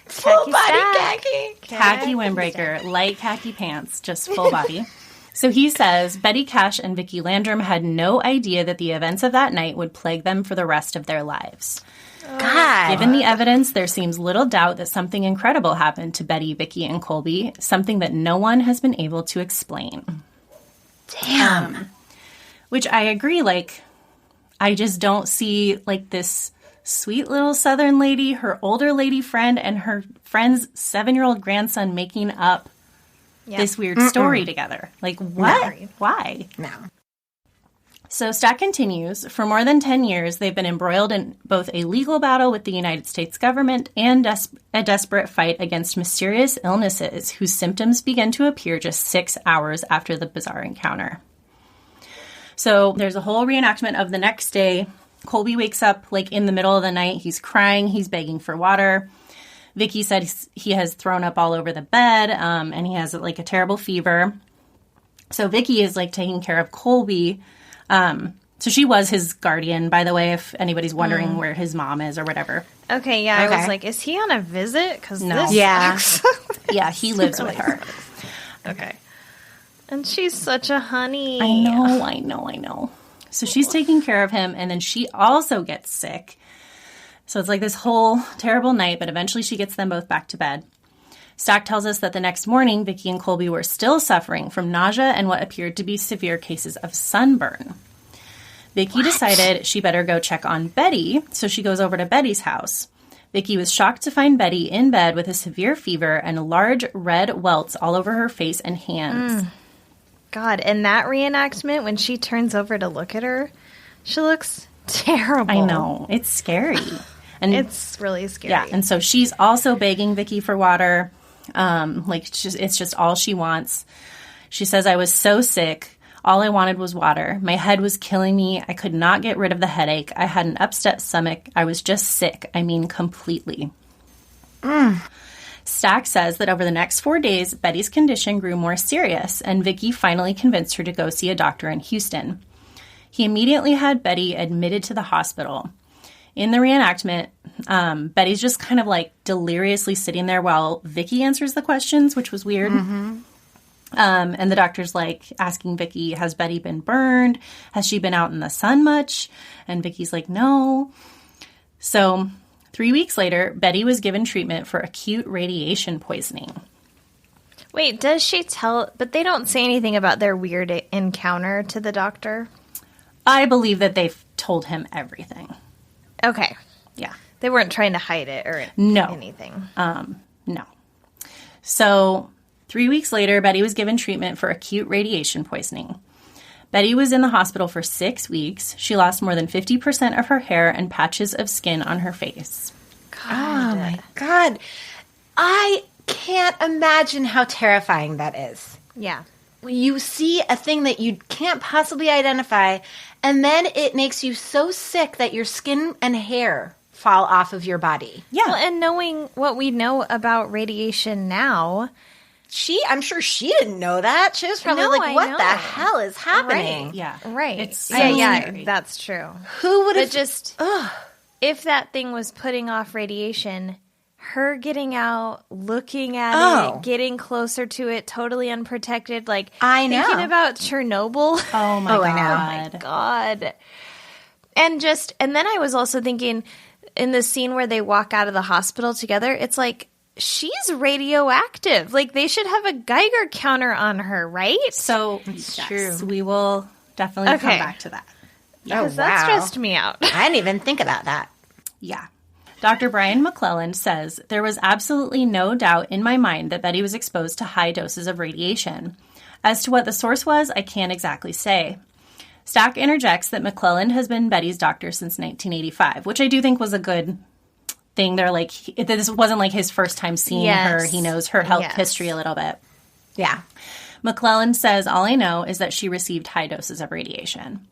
Full-body khaki. Khaki windbreaker, light khaki pants, just full body. So he says Betty Cash and Cash-Landrum had no idea that the events of that night would plague them for the rest of their lives. God. Given the evidence, there seems little doubt that something incredible happened to Betty, Vicky, and Colby, something that no one has been able to explain. Damn. Which I agree, like, I just don't see, like, this sweet little Southern lady, her older lady friend, and her friend's 7-year-old grandson making up this weird story together. Like, what? No. Why? No. So Stack continues, for more than 10 years, they've been embroiled in both a legal battle with the United States government and a desperate fight against mysterious illnesses whose symptoms begin to appear just 6 hours after the bizarre encounter. So there's a whole reenactment of the next day. Colby wakes up like in the middle of the night. He's crying. He's begging for water. Vicky said he has thrown up all over the bed, and he has like a terrible fever. So Vicky is like taking care of Colby. So she was his guardian, by the way, if anybody's wondering where his mom is or whatever. Okay, yeah, I was like, is he on a visit? Because No. this Yeah. sucks. Yeah, he lives with her. Okay. And she's such a honey. I know. So she's taking care of him, and then she also gets sick. So it's like this whole terrible night, but eventually she gets them both back to bed. Stack tells us that the next morning, Vicky and Colby were still suffering from nausea and what appeared to be severe cases of sunburn. Vicky decided she better go check on Betty, so she goes over to Betty's house. Vicky was shocked to find Betty in bed with a severe fever and large red welts all over her face and hands. God, in that reenactment, when she turns over to look at her, she looks terrible. I know. It's scary. And It's really scary. yeah, and so she's also begging Vicky for water. It's just all she wants. She says, I was so sick. All I wanted was water. My head was killing me. I could not get rid of the headache. I had an upset stomach. I was just sick. I mean, completely. Stack says that over the next 4 days, Betty's condition grew more serious, and Vicky finally convinced her to go see a doctor in Houston. He immediately had Betty admitted to the hospital. In the reenactment, Betty's just kind of like deliriously sitting there while Vicky answers the questions, which was weird. Mm-hmm. And the doctor's like asking Vicky, has Betty been burned? Has she been out in the sun much? And Vicky's like, no. So 3 weeks later, Betty was given treatment for acute radiation poisoning. Wait, does she tell... But they don't say anything about their weird encounter to the doctor? I believe that they've told him everything. Okay. Yeah. They weren't trying to hide it or anything. No. So 3 weeks later, Betty was given treatment for acute radiation poisoning. Betty was in the hospital for 6 weeks. She lost more than 50% of her hair and patches of skin on her face. God. Oh, my God. I can't imagine how terrifying that is. Yeah. You see a thing that you can't possibly identify, and then it makes you so sick that your skin and hair fall off of your body. Yeah. Well, and knowing what we know about radiation now... I'm sure she didn't know that. She was probably what the hell is happening? Right. Yeah. Right. It's so scary. That's true. Who would have... But just, if that thing was putting off radiation, her getting out, looking at it, getting closer to it, totally unprotected, like, I know. Thinking about Chernobyl. Oh, my God. I know. Oh, my God. And then I was also thinking, in the scene where they walk out of the hospital together, it's like, she's radioactive. Like, they should have a Geiger counter on her, right? So, yes, true. We will definitely come back to that. Because that stressed me out. I didn't even think about that. Yeah. Dr. Brian McClelland says, there was absolutely no doubt in my mind that Betty was exposed to high doses of radiation. As to what the source was, I can't exactly say. Stack interjects that McClelland has been Betty's doctor since 1985, which I do think was a good thing. They're like, this wasn't like his first time seeing her. He knows her health history a little bit. Yeah. McClelland says, all I know is that she received high doses of radiation.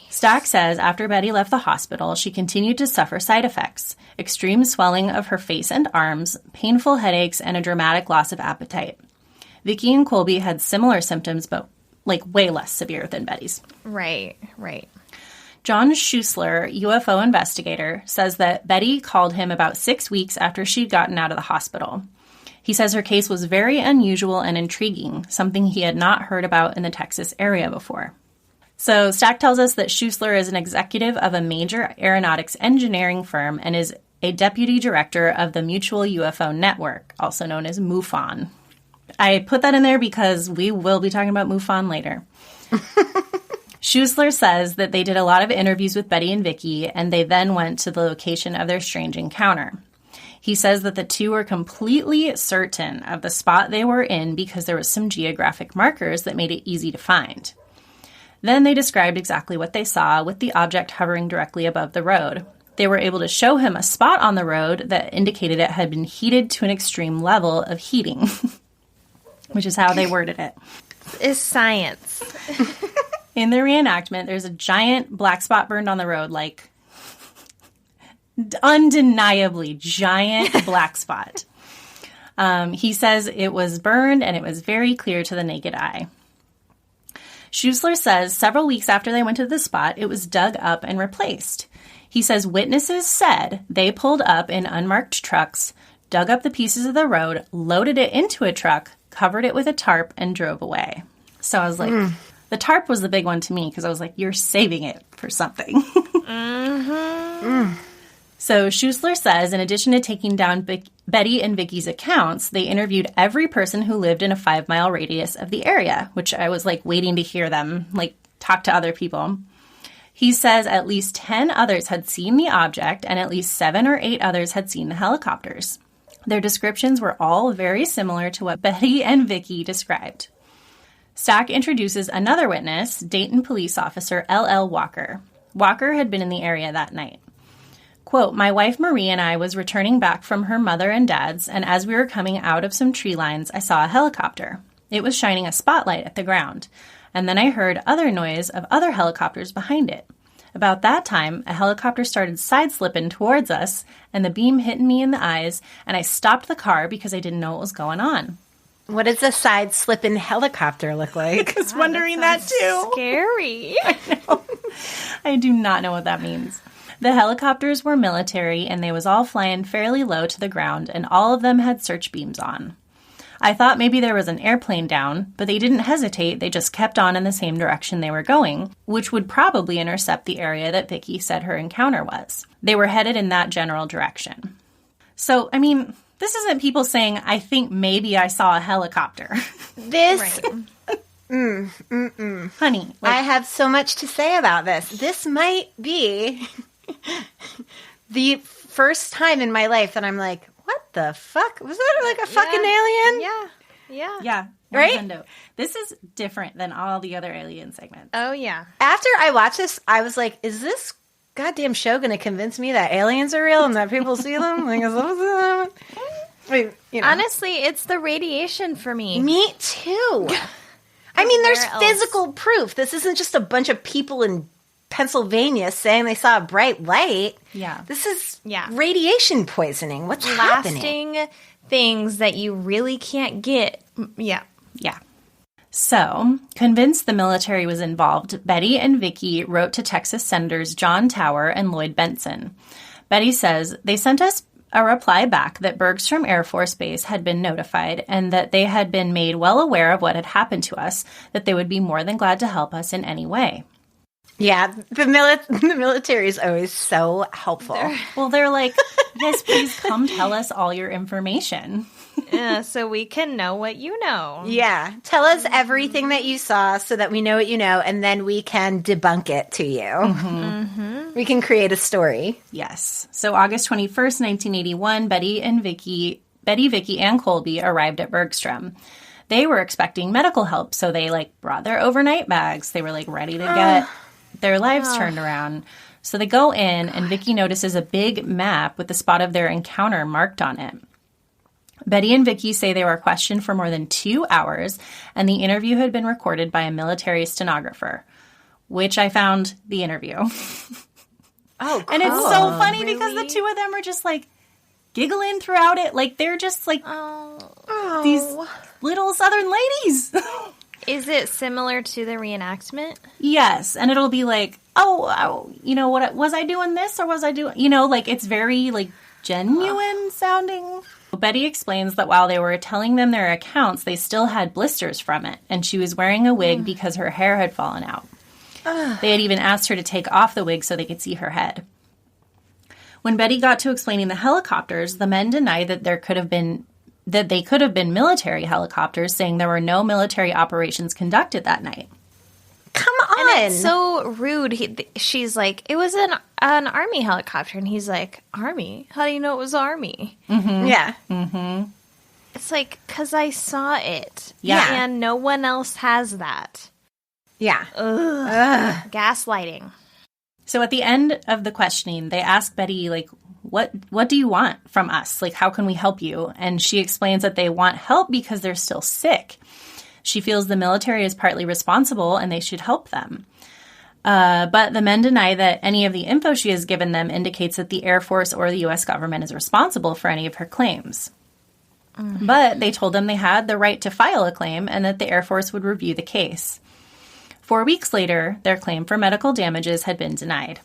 Stack says after Betty left the hospital, she continued to suffer side effects, extreme swelling of her face and arms, painful headaches, and a dramatic loss of appetite. Vicky and Colby had similar symptoms, but like way less severe than Betty's. Right. John Schuessler, UFO investigator, says that Betty called him about 6 weeks after she'd gotten out of the hospital. He says her case was very unusual and intriguing, something he had not heard about in the Texas area before. So Stack tells us that Schuessler is an executive of a major aeronautics engineering firm and is a deputy director of the Mutual UFO Network, also known as MUFON. I put that in there because we will be talking about MUFON later. Schuessler says that they did a lot of interviews with Betty and Vicky, and they then went to the location of their strange encounter. He says that the two were completely certain of the spot they were in because there was some geographic markers that made it easy to find. Then they described exactly what they saw with the object hovering directly above the road. They were able to show him a spot on the road that indicated it had been heated to an extreme level of heating, which is how they worded it. It's science. In the reenactment, there's a giant black spot burned on the road, like undeniably giant black spot. He says it was burned and it was very clear to the naked eye. Schuessler says several weeks after they went to the spot, it was dug up and replaced. He says witnesses said they pulled up in unmarked trucks, dug up the pieces of the road, loaded it into a truck, covered it with a tarp, and drove away. So I was like... The tarp was the big one to me because I was like, you're saving it for something. So Schuessler says, in addition to taking down Betty and Vicky's accounts, they interviewed every person who lived in a 5-mile radius of the area, which I was like waiting to hear them like talk to other people. He says at least 10 others had seen the object and at least 7 or 8 others had seen the helicopters. Their descriptions were all very similar to what Betty and Vicky described. Stack introduces another witness, Dayton police officer L.L. Walker. Walker had been in the area that night. Quote, my wife Marie and I was returning back from her mother and dad's, and as we were coming out of some tree lines, I saw a helicopter. It was shining a spotlight at the ground, and then I heard other noise of other helicopters behind it. About that time, a helicopter started side-slipping towards us, and the beam hit me in the eyes, and I stopped the car because I didn't know what was going on. What does a side-slipping helicopter look like? I was wondering that too. Scary. I do not know what that means. The helicopters were military, and they was all flying fairly low to the ground, and all of them had search beams on. I thought maybe there was an airplane down, but they didn't hesitate. They just kept on in the same direction they were going, which would probably intercept the area that Vicky said her encounter was. They were headed in that general direction. So, I mean, this isn't people saying, I think maybe I saw a helicopter. This... Honey. I have so much to say about this. This might be the first time in my life that I'm like, what the fuck? Was that like a fucking alien? Yeah. Yeah. Right? Nintendo. This is different than all the other alien segments. Oh, yeah. After I watched this, I was like, is this goddamn show going to convince me that aliens are real and that people see them? Like, is that I mean, you know. Honestly, it's the radiation for me. Me too. I mean, there's Where else? physical proof. This isn't just a bunch of people in Pennsylvania saying they saw a bright light. Yeah. This is Yeah. radiation poisoning. What's happening? Lasting things that you really can't get. Yeah. Yeah. So, convinced the military was involved, Betty and Vicky wrote to Texas Senators John Tower and Lloyd Bentsen. Betty says, they sent us a reply back that Bergstrom Air Force Base had been notified and that they had been made well aware of what had happened to us, that they would be more than glad to help us in any way. Yeah, the military is always so helpful. Well, they're like, yes, please come tell us all your information. So we can know what you know. Yeah, tell us everything that you saw so that we know what you know, and then we can debunk it to you. We can create a story. Yes. So August 21st, 1981, Betty, Vicky, and Colby arrived at Bergstrom. They were expecting medical help, so they brought their overnight bags. They were ready to get their lives turned around. So they go in, and Vicky notices a big map with the spot of their encounter marked on it. Betty and Vicky say they were questioned for more than 2 hours, and the interview had been recorded by a military stenographer, which I found the interview. Oh, cool. And it's so funny because the two of them are just giggling throughout it. They're just these little Southern ladies. Is it similar to the reenactment? Yes. And it'll be what was I doing this or was I doing, it's very genuine sounding. Betty explains that while they were telling them their accounts, they still had blisters from it. And she was wearing a wig because her hair had fallen out. They had even asked her to take off the wig so they could see her head. When Betty got to explaining the helicopters, the men denied that they could have been military helicopters, saying there were no military operations conducted that night. Come on. And it's so rude. She's like, it was an Army helicopter. And he's like, Army? How do you know it was Army? Mm-hmm. Yeah. Mm-hmm. It's because I saw it. Yeah. And no one else has that. Yeah. Ugh. Gaslighting. So at the end of the questioning, they ask Betty, what do you want from us? How can we help you? And she explains that they want help because they're still sick. She feels the military is partly responsible and they should help them. But the men deny that any of the info she has given them indicates that the Air Force or the U.S. government is responsible for any of her claims. But they told them they had the right to file a claim and that the Air Force would review the case. 4 weeks later, their claim for medical damages had been denied.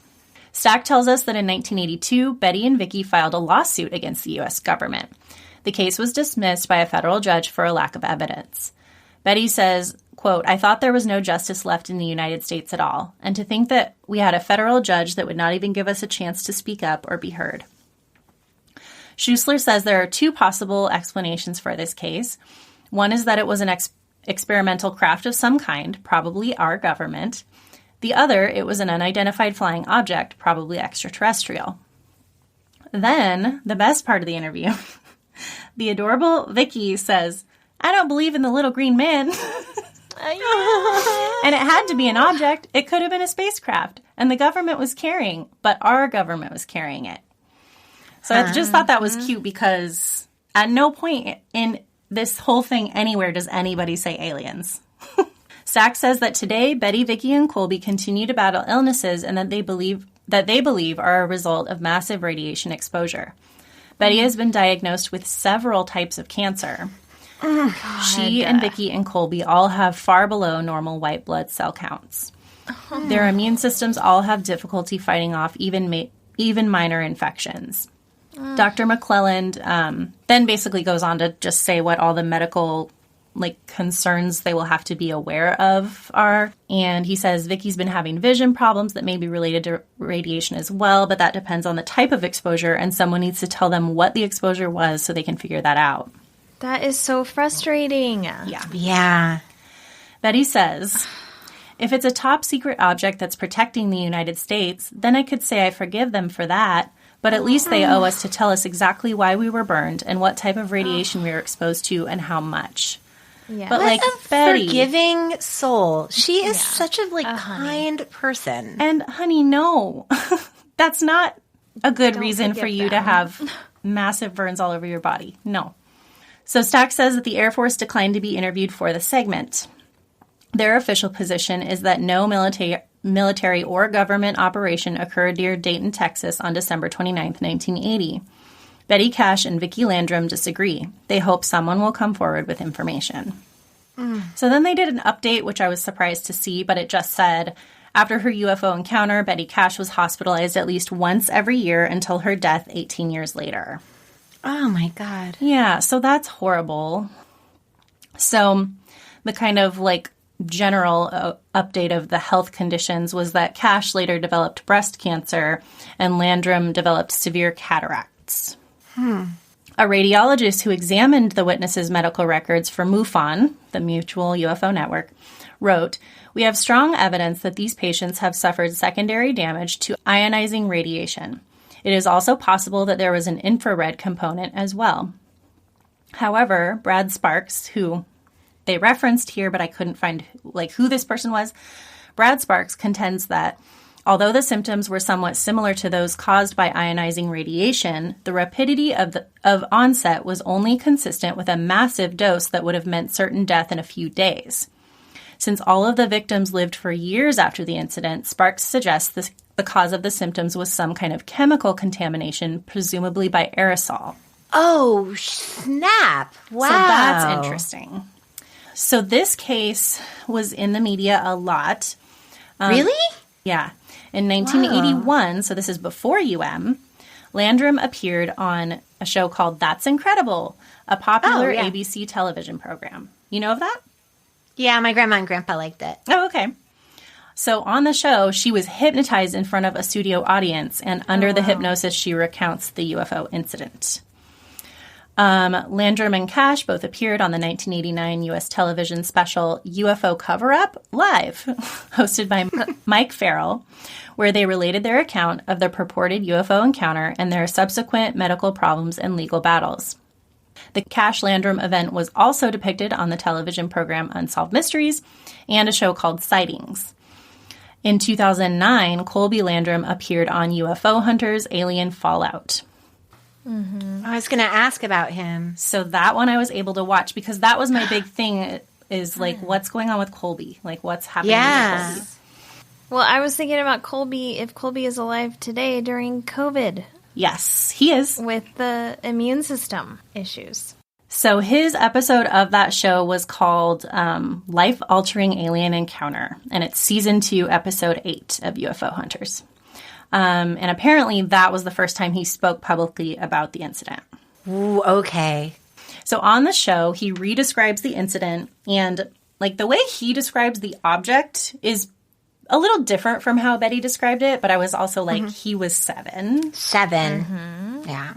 Stack tells us that in 1982, Betty and Vicky filed a lawsuit against the U.S. government. The case was dismissed by a federal judge for a lack of evidence. Betty says, quote, I thought there was no justice left in the United States at all, and to think that we had a federal judge that would not even give us a chance to speak up or be heard. Schuessler says there are 2 possible explanations for this case. One is that it was an experimental craft of some kind, probably our government. The other, it was an unidentified flying object, probably extraterrestrial. Then, the best part of the interview, the adorable Vicky says, I don't believe in the little green man. And it had to be an object. It could have been a spacecraft. And the government was carrying, but our government was carrying it. So I just thought that was cute because at no point in this whole thing anywhere does anybody say aliens. Stack says that today, Betty, Vicky, and Colby continue to battle illnesses and that they believe are a result of massive radiation exposure. Betty has been diagnosed with several types of cancer. She and Vicky and Colby all have far below normal white blood cell counts. Their immune systems all have difficulty fighting off even minor infections. Dr. McClelland then basically goes on to just say what all the medical concerns they will have to be aware of are. And he says Vicky's been having vision problems that may be related to radiation as well, but that depends on the type of exposure, and someone needs to tell them what the exposure was so they can figure that out. That is so frustrating. Yeah. Betty says, if it's a top secret object that's protecting the United States, then I could say I forgive them for that, but at least they owe us to tell us exactly why we were burned and what type of radiation we were exposed to and how much. Yeah. But What a Betty, forgiving soul. She is such a kind person. and honey, no, that's not a good reason for forgive you to them. have massive burns all over your body. No. So Stack says that the Air Force declined to be interviewed for the segment. Their official position is that no military or government operation occurred near Dayton, Texas on December 29th, 1980. Betty Cash and Vicky Landrum disagree. They hope someone will come forward with information. So then they did an update, which I was surprised to see, but it just said, after her UFO encounter, Betty Cash was hospitalized at least once every year until her death 18 years later. Oh, my God. Yeah, so that's horrible. So the kind of general update of the health conditions was that Cash later developed breast cancer and Landrum developed severe cataracts. A radiologist who examined the witnesses' medical records for MUFON, the Mutual UFO Network, wrote, "We have strong evidence that these patients have suffered secondary damage to ionizing radiation. It is also possible that there was an infrared component as well." However, Brad Sparks, who they referenced here, but I couldn't find who this person was, Brad Sparks contends that although the symptoms were somewhat similar to those caused by ionizing radiation, the rapidity of onset was only consistent with a massive dose that would have meant certain death in a few days. Since all of the victims lived for years after the incident, Sparks suggests the cause of the symptoms was some kind of chemical contamination, presumably by aerosol. Oh, snap. Wow. So that's interesting. So this case was in the media a lot. Really? Yeah. In 1981, so this is before Landrum appeared on a show called That's Incredible, a popular ABC television program. You know of that? Yeah, my grandma and grandpa liked it. Oh, okay. So on the show, she was hypnotized in front of a studio audience, and under the hypnosis, she recounts the UFO incident. Landrum and Cash both appeared on the 1989 U.S. television special UFO Cover-Up Live, hosted by Mike Farrell, where they related their account of their purported UFO encounter and their subsequent medical problems and legal battles. The Cash-Landrum event was also depicted on the television program Unsolved Mysteries and a show called Sightings. In 2009, Colby Landrum appeared on UFO Hunters Alien Fallout. I was going to ask about him. So that one I was able to watch because that was my big thing is what's going on with Colby? What's happening with Colby? Well, I was thinking about Colby, if Colby is alive today during COVID. Yes, he is. With the immune system issues. So his episode of that show was called Life Altering Alien Encounter, and it's season 2, episode 8 of UFO Hunters. And apparently that was the first time he spoke publicly about the incident. Ooh, okay. So on the show, he redescribes the incident, and the way he describes the object is a little different from how Betty described it, but I was also he was 7. 7. Yeah.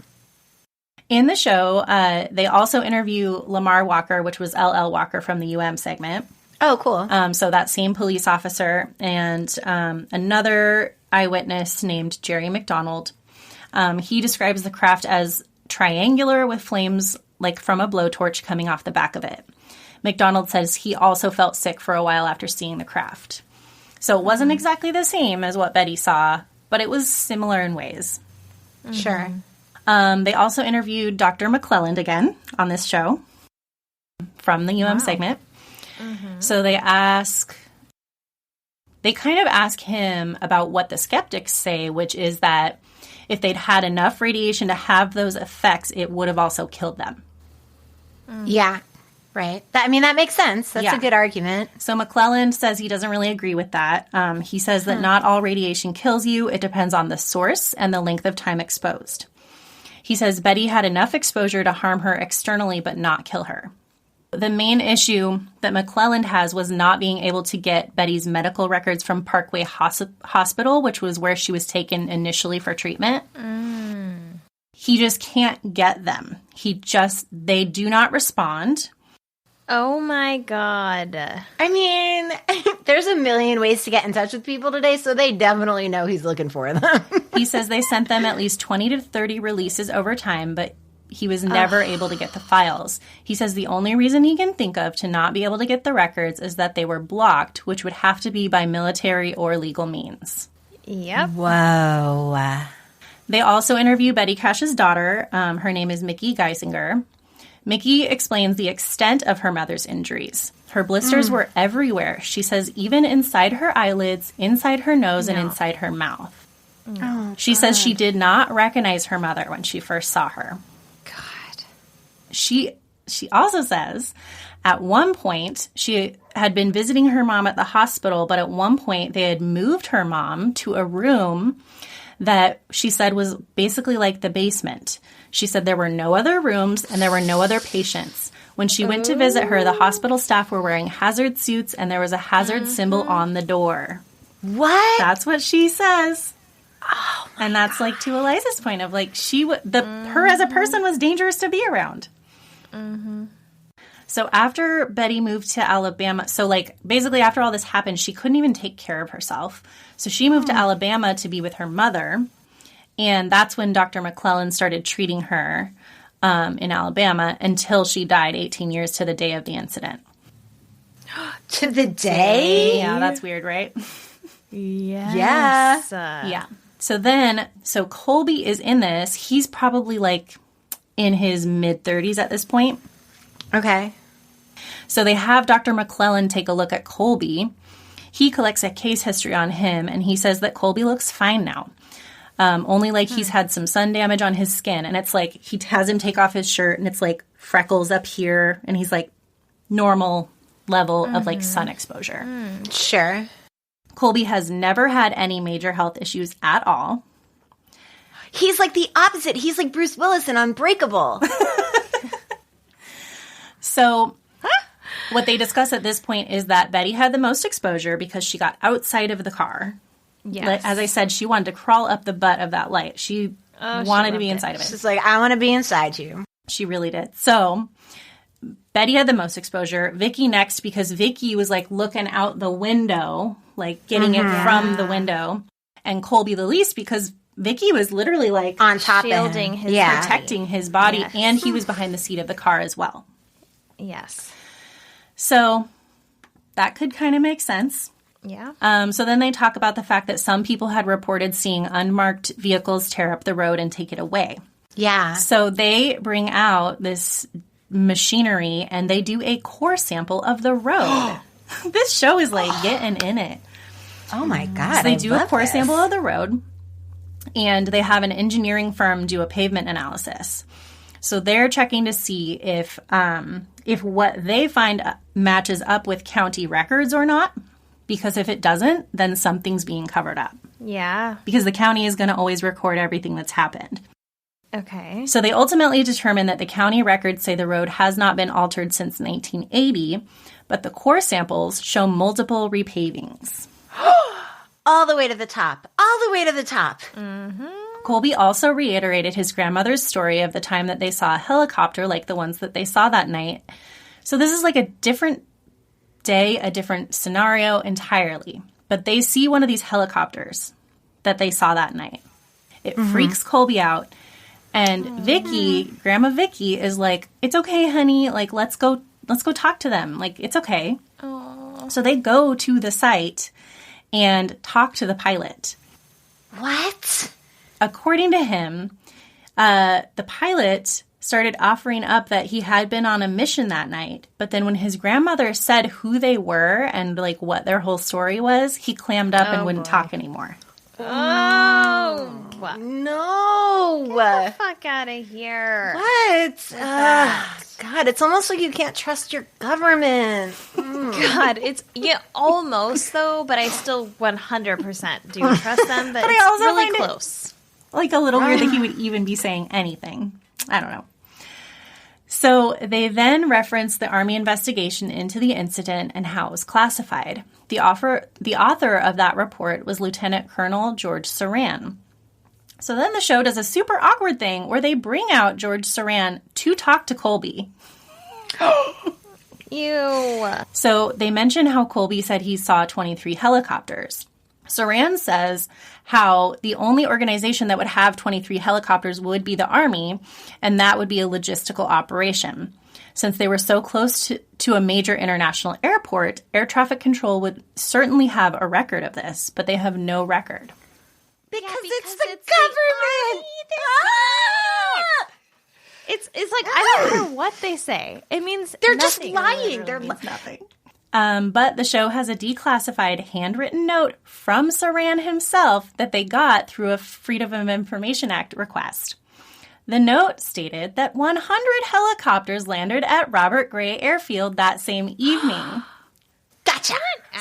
In the show, they also interview Lamar Walker, which was L.L. Walker from the UM segment. Oh, cool. So that same police officer and another eyewitness named Jerry McDonald. He describes the craft as triangular with flames from a blowtorch coming off the back of it. McDonald says he also felt sick for a while after seeing the craft. So it wasn't exactly the same as what Betty saw, but it was similar in ways. Sure. They also interviewed Dr. McClelland again on this show from the UM segment. So they kind of ask him about what the skeptics say, which is that if they'd had enough radiation to have those effects, it would have also killed them. Yeah, right. That makes sense. That's a good argument. So McClelland says he doesn't really agree with that. He says that not all radiation kills you. It depends on the source and the length of time exposed. He says Betty had enough exposure to harm her externally but not kill her. The main issue that McClelland has was not being able to get Betty's medical records from Parkway Hospital, which was where she was taken initially for treatment. He just can't get them. They do not respond. Oh my God. I mean, there's a million ways to get in touch with people today, so they definitely know he's looking for them. He says they sent them at least 20 to 30 releases over time, but he was never able to get the files. He says the only reason he can think of to not be able to get the records is that they were blocked, which would have to be by military or legal means. Yep. Whoa. They also interview Betty Cash's daughter. Her name is Mickey Geisinger. Mickey explains the extent of her mother's injuries. Her blisters were everywhere. She says even inside her eyelids, inside her nose, and inside her mouth. She says she did not recognize her mother when she first saw her. God. She also says at one point she had been visiting her mom at the hospital, but at one point they had moved her mom to a room that she said was basically like the basement. She said there were no other rooms and there were no other patients. When she went to visit her, the hospital staff were wearing hazard suits and there was a hazard symbol on the door. What? That's what she says. Oh, and that's like to Eliza's point of like her as a person was dangerous to be around. So after Betty moved to Alabama, so like basically after all this happened, she couldn't even take care of herself. So she moved to Alabama to be with her mother. And that's when Dr. McClelland started treating her in Alabama until she died 18 years to the day of the incident. To the day? Yeah, that's weird, right? Yes. Yeah. So Colby is in this. He's probably like in his mid-30s at this point. Okay. So they have Dr. McClelland take a look at Colby. He collects a case history on him, and he says that Colby looks fine now. Only like he's had some sun damage on his skin, and it's like he has him take off his shirt, and it's like freckles up here, and he's like normal level of like sun exposure. Sure. Colby has never had any major health issues at all. He's like the opposite. He's like Bruce Willis in Unbreakable. So what they discuss at this point is that Betty had the most exposure because she got outside of the car. Yes. As I said, she wanted to crawl up the butt of that light. She wanted to be inside of it. She's like, I want to be inside you. She really did. So Betty had the most exposure. Vicky next because Vicky was like looking out the window, like getting it from the window. And Colby the least because Vicky was literally like on top shielding of his body. protecting his body. Yes. And he was behind the seat of the car as well. Yes. So that could kind of make sense. Yeah. So then they talk about the fact that some people had reported seeing unmarked vehicles tear up the road and take it away. Yeah. So they bring out this machinery and they do a core sample of the road. This show is like getting in it. Oh my God. So they do a core sample of the road and they have an engineering firm do a pavement analysis. So they're checking to see if what they find matches up with county records or not. Because if it doesn't, then something's being covered up. Yeah. Because the county is going to always record everything that's happened. Okay. So they ultimately determine that the county records say the road has not been altered since 1980, but the core samples show multiple repavings. All the way to the top. All the way to the top. Colby also reiterated his grandmother's story of the time that they saw a helicopter like the ones that they saw that night. So this is like a different day, a different scenario entirely. But they see one of these helicopters that they saw that night. It freaks Colby out. And Vicky, Grandma Vicky, is like, it's okay, honey. Like, let's go talk to them. Like, it's okay. Aww. So they go to the site and talk to the pilot. What? According to him, the pilot started offering up that he had been on a mission that night. But then when his grandmother said who they were and like what their whole story was, he clammed up and wouldn't talk anymore. Oh, No. get the fuck out of here. What? God, it's almost like you can't trust your government. God, it's almost though, but I still 100% do trust them. But I it's also really find it- close. Like a little weird that he would even be saying anything. I don't know. So they then reference the Army investigation into the incident and how it was classified. The author of that report was Lieutenant Colonel George Saran. So then the show does a super awkward thing where they bring out George Saran to talk to Colby. Ew. So they mention how Colby said he saw 23 helicopters. Saran says how the only organization that would have 23 helicopters would be the Army, and that would be a logistical operation. Since they were so close to a major international airport, air traffic control would certainly have a record of this, but they have no record. Because because it's the it's the government. It's like, I don't care what they say. It means They're just nothing. lying. They're Means nothing. But the show has a declassified handwritten note from Saran himself that they got through a Freedom of Information Act request. The note stated that 100 helicopters landed at Robert Gray Airfield that same evening. Gotcha.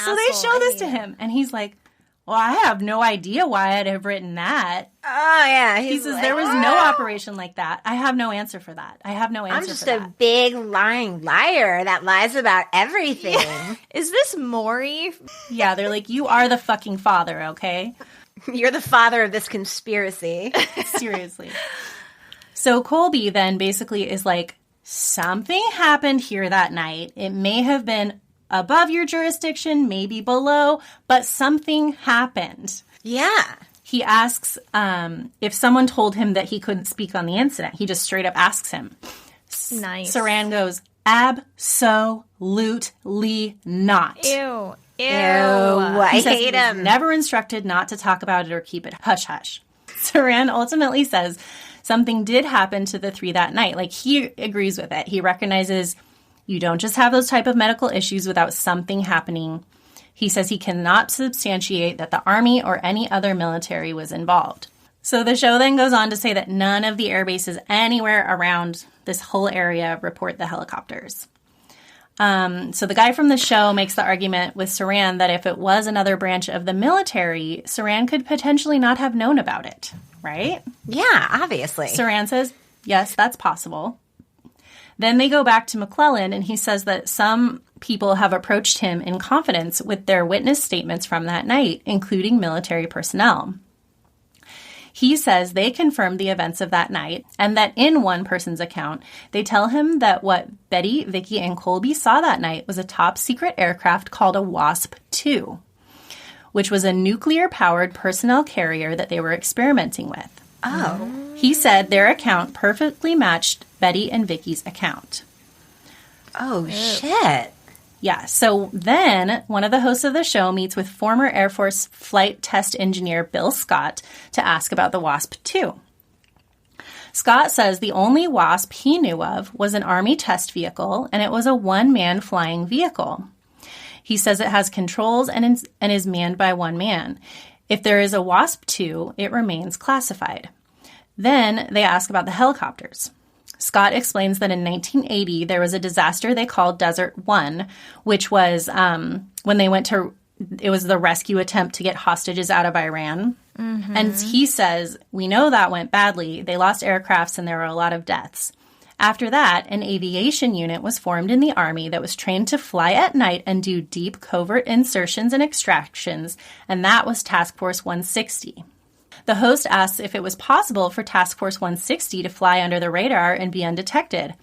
So they show this to him, and he's like, well, I have no idea why I'd have written that. Oh, yeah. He says, like, there was no operation like that. I have no answer for that. I have no answer I'm just for a that. big lying liar that lies about everything. Is this Maury? Yeah, they're like, you are the fucking father, okay? You're the father of this conspiracy. Seriously. So Colby then basically is like, something happened here that night. It may have been above your jurisdiction, maybe below, but something happened. Yeah. He asks if someone told him that he couldn't speak on the incident. He just straight up asks him. Nice. Saran goes, absolutely not. Ew. Ew. I He says hate he was him. never instructed not to talk about it or keep it hush-hush. Saran ultimately says something did happen to the three that night. Like, he agrees with it. He recognizes you don't just have those type of medical issues without something happening. He says he cannot substantiate that the Army or any other military was involved. So the show then goes on to say that none of the air bases anywhere around this whole area report the helicopters. So the guy from the show makes the argument with Saran that if it was another branch of the military, Saran could potentially not have known about it, right? Yeah, obviously. Saran says, yes, that's possible. Then they go back to McClellan, and he says that some people have approached him in confidence with their witness statements from that night, including military personnel. He says they confirmed the events of that night, and that in one person's account, they tell him that what Betty, Vicky, and Colby saw that night was a top-secret aircraft called a WASP-2, which was a nuclear-powered personnel carrier that they were experimenting with. Oh. He said their account perfectly matched Betty and Vicky's account. Oh, shit. Yeah, so then one of the hosts of the show meets with former Air Force flight test engineer Bill Scott to ask about the WASP-2. Scott says the only WASP he knew of was an Army test vehicle, and it was a one-man flying vehicle. He says it has controls and is manned by one man. If there is a WASP-2, it remains classified. Then they ask about the helicopters. Scott explains that in 1980, there was a disaster they called Desert One, which was when they went to, it was the rescue attempt to get hostages out of Iran. Mm-hmm. And he says, we know that went badly. They lost aircrafts and there were a lot of deaths. After that, an aviation unit was formed in the Army that was trained to fly at night and do deep covert insertions and extractions, and that was Task Force 160. The host asks if it was possible for Task Force 160 to fly under the radar and be undetected.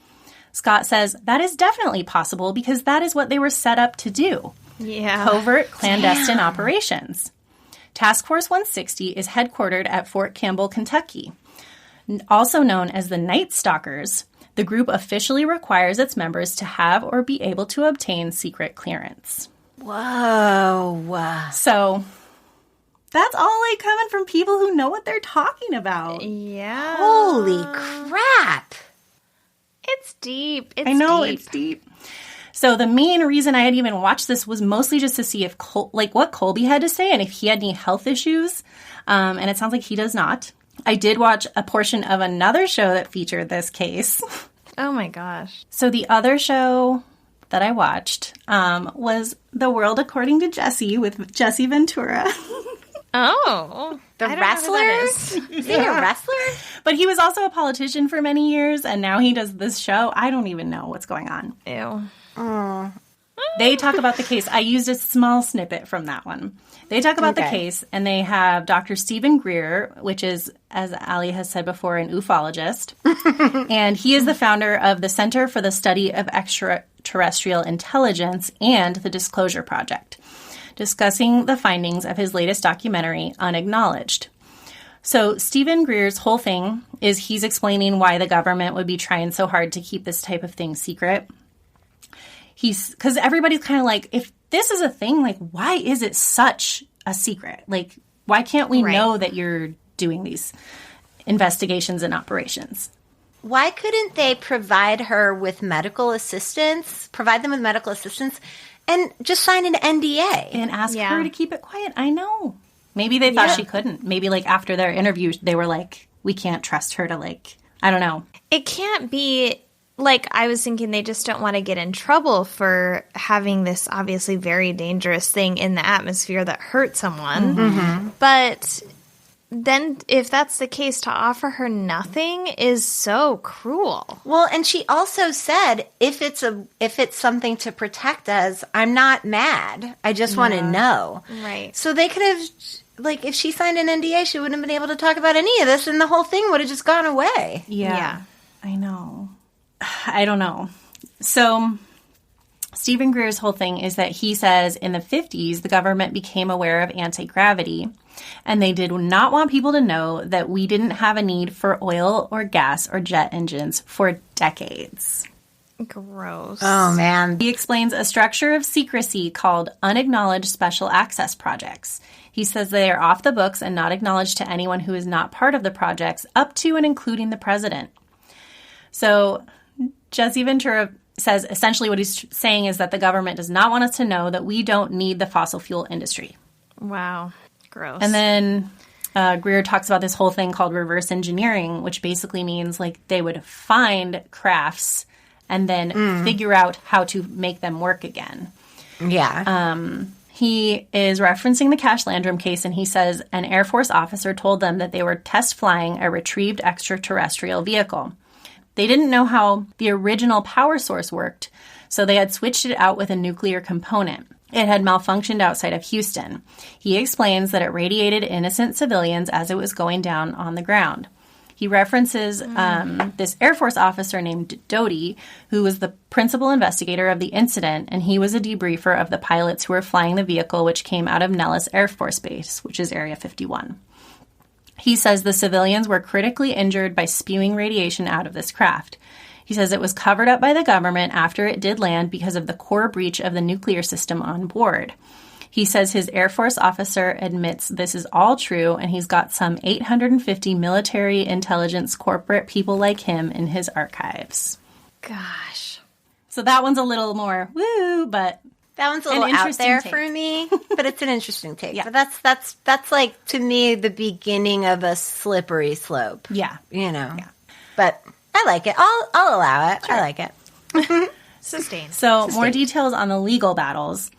Scott says that is definitely possible because that is what they were set up to do. Yeah. Covert, clandestine operations. Task Force 160 is headquartered at Fort Campbell, Kentucky. Also known as the Night Stalkers, the group officially requires its members to have or be able to obtain secret clearance. Whoa. So that's all like coming from people who know what they're talking about. Yeah. Holy crap. deep. I know, it's deep. So the main reason I had even watched this was mostly just to see if, what Colby had to say and if he had any health issues. And it sounds like he does not. I did watch a portion of another show that featured this case. Oh, my gosh. So the other show that I watched was The World According to Jesse with Jesse Ventura. Oh. The wrestler? Is he a wrestler? But he was also a politician for many years, and now he does this show. I don't even know what's going on. Ew. Oh. They talk about the case. I used a small snippet from that one. They talk about the case, and they have Dr. Stephen Greer, which is, as Ali has said before, an ufologist. And he is the founder of the Center for the Study of Extraterrestrial Intelligence and the Disclosure Project, discussing the findings of his latest documentary, Unacknowledged. So Stephen Greer's whole thing is he's explaining why the government would be trying so hard to keep this type of thing secret. Because everybody's kind of like, if this is a thing, like, why is it such a secret? Like, why can't we know that you're doing these investigations and operations? Why couldn't they provide them with medical assistance, and just sign an NDA? And ask her to keep it quiet. I know. Maybe they thought she couldn't. Maybe, like, after their interview, they were like, we can't trust her to, like, I don't know. It can't be... Like, I was thinking they just don't want to get in trouble for having this obviously very dangerous thing in the atmosphere that hurt someone. Mm-hmm. But then if that's the case, to offer her nothing is so cruel. Well, and she also said, if it's something to protect us, I'm not mad. I just want to know. Right. So they could have, like, if she signed an NDA, she wouldn't have been able to talk about any of this, and the whole thing would have just gone away. Yeah. I know. I don't know. So Stephen Greer's whole thing is that he says in the 50s, the government became aware of anti-gravity, and they did not want people to know that we didn't have a need for oil or gas or jet engines for decades. Gross. Oh, man. He explains a structure of secrecy called unacknowledged special access projects. He says they are off the books and not acknowledged to anyone who is not part of the projects, up to and including the president. So Jesse Ventura says essentially what he's saying is that the government does not want us to know that we don't need the fossil fuel industry. Wow. Gross. And then Greer talks about this whole thing called reverse engineering, which basically means like they would find crafts and then figure out how to make them work again. Yeah. He is referencing the Cash-Landrum case, and he says an Air Force officer told them that they were test flying a retrieved extraterrestrial vehicle. They didn't know how the original power source worked, so they had switched it out with a nuclear component. It had malfunctioned outside of Houston. He explains that it radiated innocent civilians as it was going down on the ground. He references this Air Force officer named Doty, who was the principal investigator of the incident, and he was a debriefer of the pilots who were flying the vehicle, which came out of Nellis Air Force Base, which is Area 51. He says the civilians were critically injured by spewing radiation out of this craft. He says it was covered up by the government after it did land because of the core breach of the nuclear system on board. He says his Air Force officer admits this is all true, and he's got some 850 military intelligence corporate people like him in his archives. Gosh. So that one's a little more woo, but... That one's a little out there for me, but it's an interesting take. Yeah. But that's like, to me, the beginning of a slippery slope. Yeah. You know? Yeah. But I like it. I'll allow it. Sure. I like it. Sustained. So more details on the legal battles.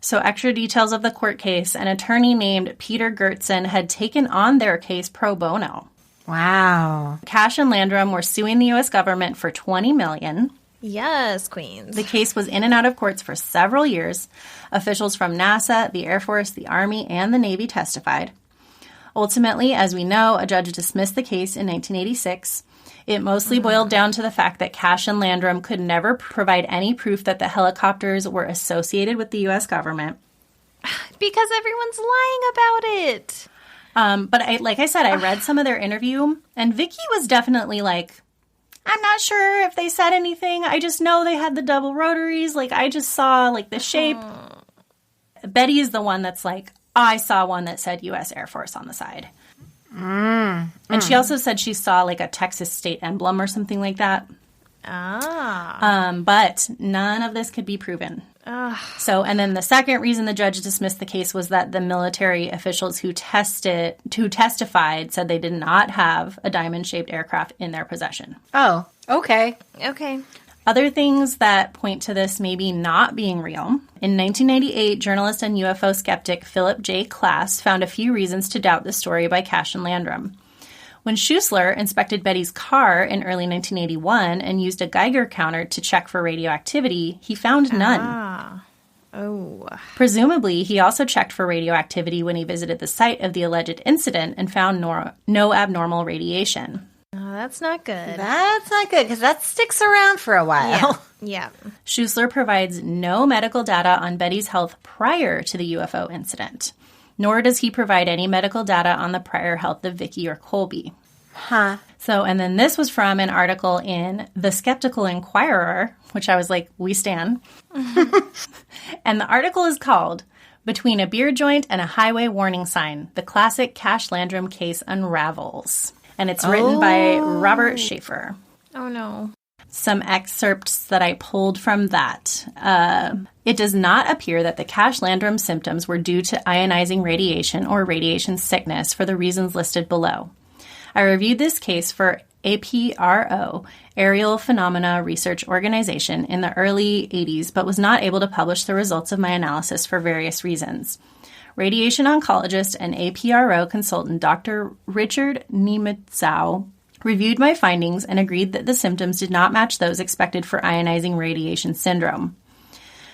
So extra details of the court case. An attorney named Peter Gertson had taken on their case pro bono. Wow. Cash-Landrum were suing the U.S. government for $20 million. Yes, queens. The case was in and out of courts for several years. Officials from NASA, the Air Force, the Army, and the Navy testified. Ultimately, as we know, a judge dismissed the case in 1986. It mostly boiled down to the fact that Cash-Landrum could never provide any proof that the helicopters were associated with the U.S. government. Because everyone's lying about it. But like I said, I read some of their interview, and Vicky was definitely like, I'm not sure if they said anything. I just know they had the double rotaries. Like, I just saw, like, the shape. Betty is the one that's like, I saw one that said U.S. Air Force on the side. And she also said she saw, like, a Texas state emblem or something like that. But none of this could be proven. So, and then the second reason the judge dismissed the case was that the military officials who testified said they did not have a diamond-shaped aircraft in their possession. Oh, okay. Okay. Other things that point to this maybe not being real. In 1998, journalist and UFO skeptic Philip J. Klass found a few reasons to doubt the story by Cash-Landrum. When Schuessler inspected Betty's car in early 1981 and used a Geiger counter to check for radioactivity, he found none. Presumably, he also checked for radioactivity when he visited the site of the alleged incident and found no abnormal radiation. Oh, that's not good. That's not good because that sticks around for a while. Yeah. Schuessler provides no medical data on Betty's health prior to the UFO incident, nor does he provide any medical data on the prior health of Vicky or Colby. So, and then this was from an article in The Skeptical Inquirer, which I was like, we stan. And the article is called Between a Beer Joint and a Highway Warning Sign, the classic Cash-Landrum case unravels. And it's written by Robert Schaefer. Oh, no. Some excerpts that I pulled from that. It does not appear that the Cash-Landrum symptoms were due to ionizing radiation or radiation sickness for the reasons listed below. I reviewed this case for APRO, Aerial Phenomena Research Organization, in the early 80s, but was not able to publish the results of my analysis for various reasons. Radiation oncologist and APRO consultant Dr. Richard Niemitzow reviewed my findings and agreed that the symptoms did not match those expected for ionizing radiation syndrome.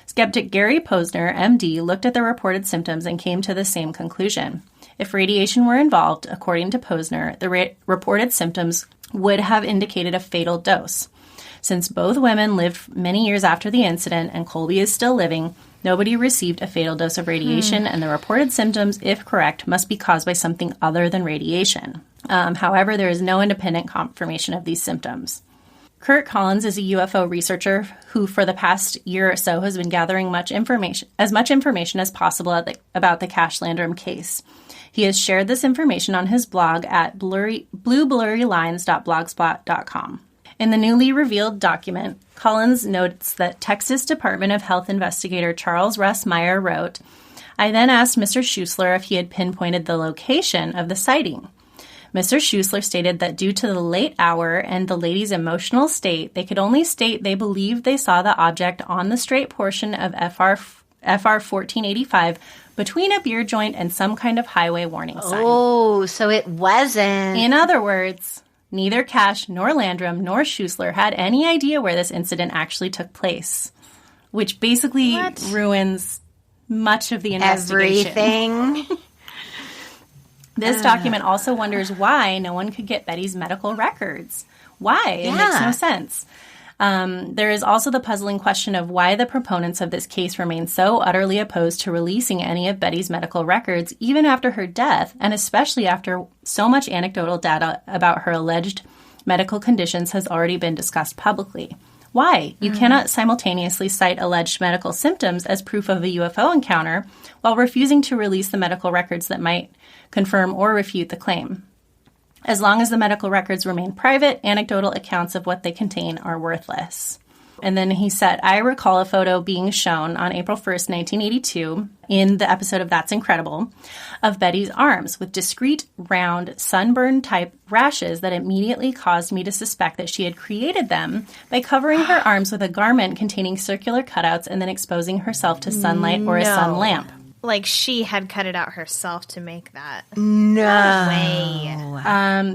Skeptic Gary Posner, MD, looked at the reported symptoms and came to the same conclusion. If radiation were involved, according to Posner, the reported symptoms would have indicated a fatal dose. Since both women lived many years after the incident and Colby is still living, nobody received a fatal dose of radiation, and the reported symptoms, if correct, must be caused by something other than radiation. However, there is no independent confirmation of these symptoms. Kurt Collins is a UFO researcher who, for the past year or so, has been gathering as much information as possible about the Cash-Landrum case. He has shared this information on his blog at blueblurrylines.blogspot.com. In the newly revealed document, Collins notes that Texas Department of Health investigator Charles Russ Meyer wrote, I then asked Mr. Schuessler if he had pinpointed the location of the sighting. Mr. Schuessler stated that due to the late hour and the lady's emotional state, they could only state they believed they saw the object on the straight portion of FR 1485 between a beer joint and some kind of highway warning sign. Oh, so it wasn't. In other words, neither Cash nor Landrum nor Schuessler had any idea where this incident actually took place, which basically ruins much of the investigation. Everything. This document also wonders why no one could get Betty's medical records. Why? It makes no sense. There is also the puzzling question of why the proponents of this case remain so utterly opposed to releasing any of Betty's medical records, even after her death, and especially after so much anecdotal data about her alleged medical conditions has already been discussed publicly. Why? You cannot simultaneously cite alleged medical symptoms as proof of a UFO encounter while refusing to release the medical records that might confirm or refute the claim. As long as the medical records remain private, anecdotal accounts of what they contain are worthless. And then he said, I recall a photo being shown on April 1st, 1982, in the episode of That's Incredible, of Betty's arms with discrete, round, sunburn-type rashes that immediately caused me to suspect that she had created them by covering her arms with a garment containing circular cutouts and then exposing herself to sunlight or a sun lamp. Like she had cut it out herself to make that. No way.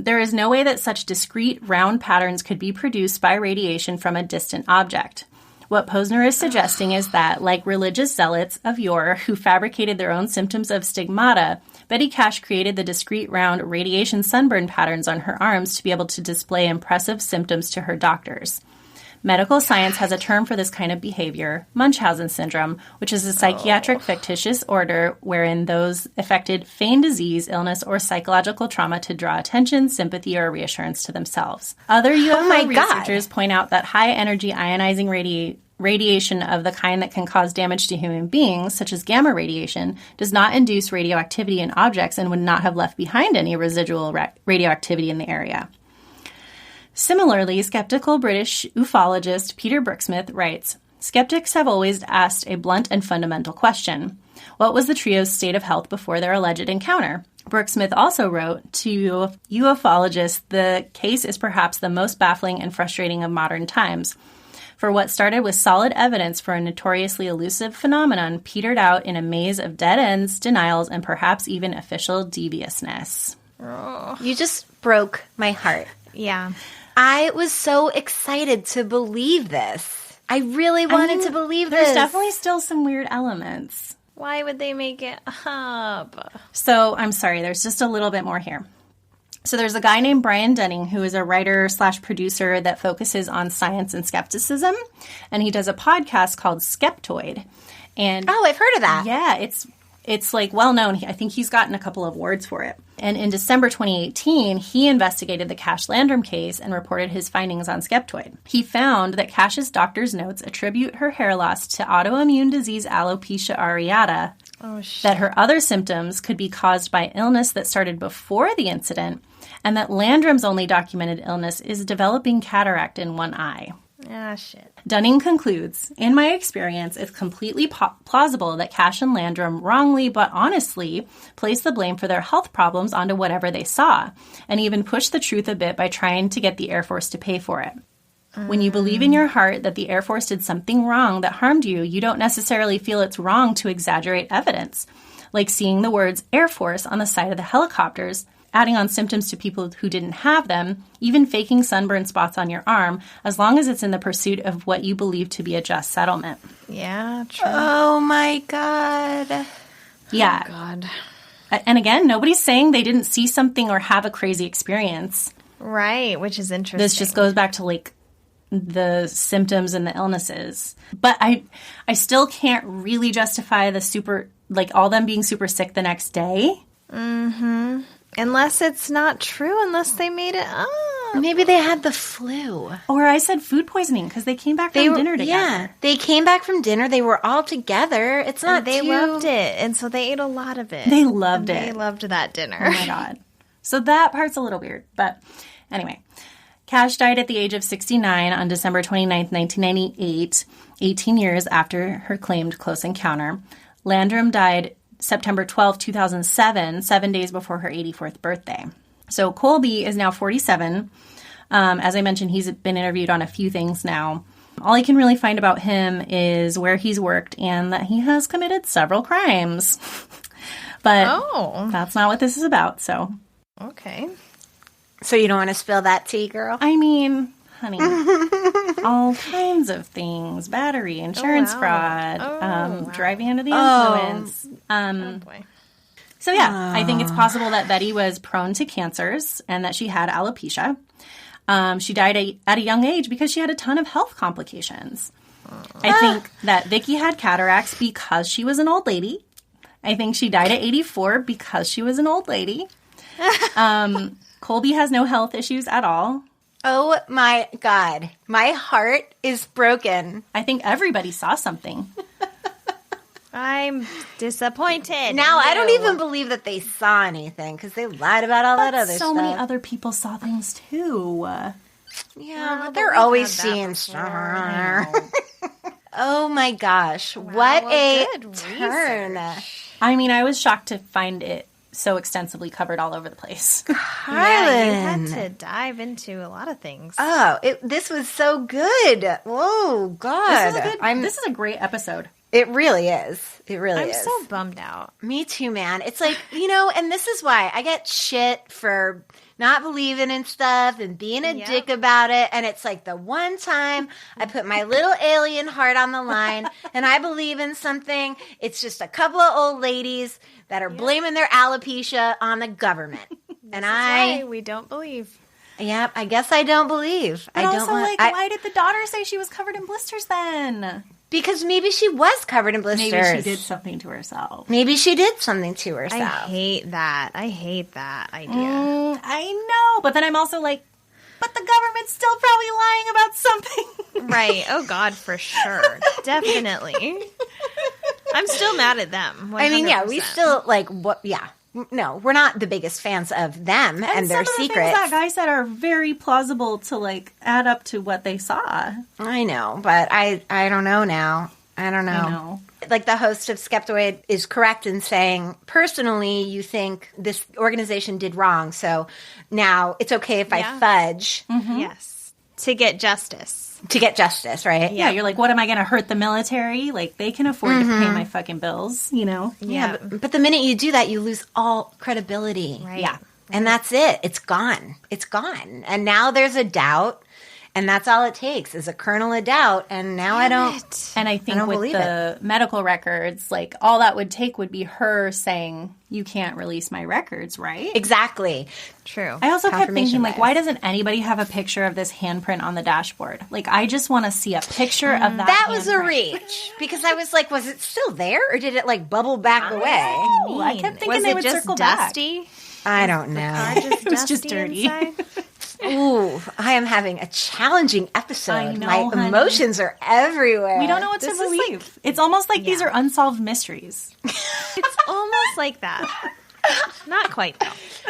There is no way that such discrete, round patterns could be produced by radiation from a distant object. What Posner is suggesting is that, like religious zealots of yore who fabricated their own symptoms of stigmata, Betty Cash created the discrete, round, radiation sunburn patterns on her arms to be able to display impressive symptoms to her doctors. Medical science has a term for this kind of behavior, Munchausen syndrome, which is a psychiatric fictitious order wherein those affected feign disease, illness, or psychological trauma to draw attention, sympathy, or reassurance to themselves. Other UFO researchers point out that high-energy ionizing radiation of the kind that can cause damage to human beings, such as gamma radiation, does not induce radioactivity in objects and would not have left behind any residual radioactivity in the area. Similarly, skeptical British ufologist Peter Brooksmith writes, skeptics have always asked a blunt and fundamental question. What was the trio's state of health before their alleged encounter? Brooksmith also wrote, to ufologists, the case is perhaps the most baffling and frustrating of modern times. For what started with solid evidence for a notoriously elusive phenomenon petered out in a maze of dead ends, denials, and perhaps even official deviousness. Oh. You just broke my heart. Yeah. I was so excited to believe this. I really wanted to believe this. There's definitely still some weird elements. Why would they make it up? So, I'm sorry, there's just a little bit more here. So there's a guy named Brian Denning who is a writer/producer that focuses on science and skepticism, and he does a podcast called Skeptoid. And I've heard of that. Yeah, it's like well known. I think he's gotten a couple of awards for it. And in December 2018, he investigated the Cash-Landrum case and reported his findings on Skeptoid. He found that Cash's doctor's notes attribute her hair loss to autoimmune disease alopecia areata, that her other symptoms could be caused by illness that started before the incident, and that Landrum's only documented illness is developing cataract in one eye. Ah, shit. Dunning concludes, in my experience, it's completely plausible that Cash and Landrum wrongly but honestly placed the blame for their health problems onto whatever they saw, and even pushed the truth a bit by trying to get the Air Force to pay for it. When you believe in your heart that the Air Force did something wrong that harmed you, you don't necessarily feel it's wrong to exaggerate evidence, like seeing the words Air Force on the side of the helicopters, adding on symptoms to people who didn't have them, even faking sunburn spots on your arm, as long as it's in the pursuit of what you believe to be a just settlement. Yeah, true. Oh, my God. Yeah. Oh, God. And again, nobody's saying they didn't see something or have a crazy experience. Right, which is interesting. This just goes back to, like, the symptoms and the illnesses. But I still can't really justify all them being super sick the next day. Mm-hmm. Unless it's not true, unless they made it up. Maybe they had the flu. Or I said food poisoning because they came back from dinner together. Yeah, they came back from dinner. They were all together. It's not They loved it, and so they ate a lot of it. They loved it. They loved that dinner. Oh, my God. So that part's a little weird. But anyway, Cash died at the age of 69 on December 29th, 1998, 18 years after her claimed close encounter. Landrum died September 12, 2007, 7 days before her 84th birthday. So Colby is now 47. As I mentioned, he's been interviewed on a few things now. All I can really find about him is where he's worked and that he has committed several crimes. But that's not what this is about, so. Okay. So you don't want to spill that tea, girl? I mean, honey, all kinds of things. Battery, insurance fraud, driving under the influence. Boy. So yeah, I think it's possible that Betty was prone to cancers and that she had alopecia. She died at a young age because she had a ton of health complications. I think that Vicky had cataracts because she was an old lady. I think she died at 84 because she was an old lady. Colby has no health issues at all. Oh my God. My heart is broken. I think everybody saw something. I'm disappointed. Now, I don't even believe that they saw anything because they lied about all that other stuff. So many other people saw things too. Yeah, but they're always seeing stuff. Oh my gosh. What a turn. I mean, I was shocked to find it so extensively covered all over the place. Karlin. Yeah, you had to dive into a lot of things. Oh, this was so good. Whoa, God. This is a great episode. It really is. It really is. I'm so bummed out. Me too, man. It's like, and this is why I get shit for not believing in stuff and being a dick about it. And it's like the one time I put my little alien heart on the line and I believe in something, it's just a couple of old ladies that are blaming their alopecia on the government. And why we don't believe. Yep, I guess I don't believe. But why did the daughter say she was covered in blisters then? Because maybe she was covered in blisters. Maybe she did something to herself. Maybe she did something to herself. I hate that idea. I know, but then I'm also like, but the government's still probably lying about something. Right. Oh, God, for sure. Definitely. I'm still mad at them. 100%. I mean, yeah, we still, what, yeah. no, we're not the biggest fans of them and their some of the secrets. things that guy said are very plausible to like add up to what they saw. I know, but I don't know now. I don't know. I know. Like the host of Skeptoid is correct in saying, personally, you think this organization did wrong, so now it's okay if I fudge. Yes. To get justice. To get justice, right? Yeah, you're like, what am I going to hurt the military? Like, they can afford to pay my fucking bills, you know? Yeah, but the minute you do that, you lose all credibility. Right. Yeah. And that's it. It's gone. It's gone. And now there's a doubt, and that's all it takes is a kernel of doubt. And now I don't. And I think with the medical records, like, all that would take would be her saying, you can't release my records, right? Exactly. True. I also kept thinking, like, bias. why doesn't anybody have a picture of this handprint on the dashboard? Like, I just want to see a picture of that. That was a handprint. reach. Because I was like, was it still there? Or did it, like, bubble back away? I kept thinking was they it would just circle dusty? back. I don't know. It was just dirty. Ooh, I am having a challenging episode. I know, My honey. emotions are everywhere. We don't know what to believe. It's almost like these are unsolved mysteries. It's almost like that. Not quite, though.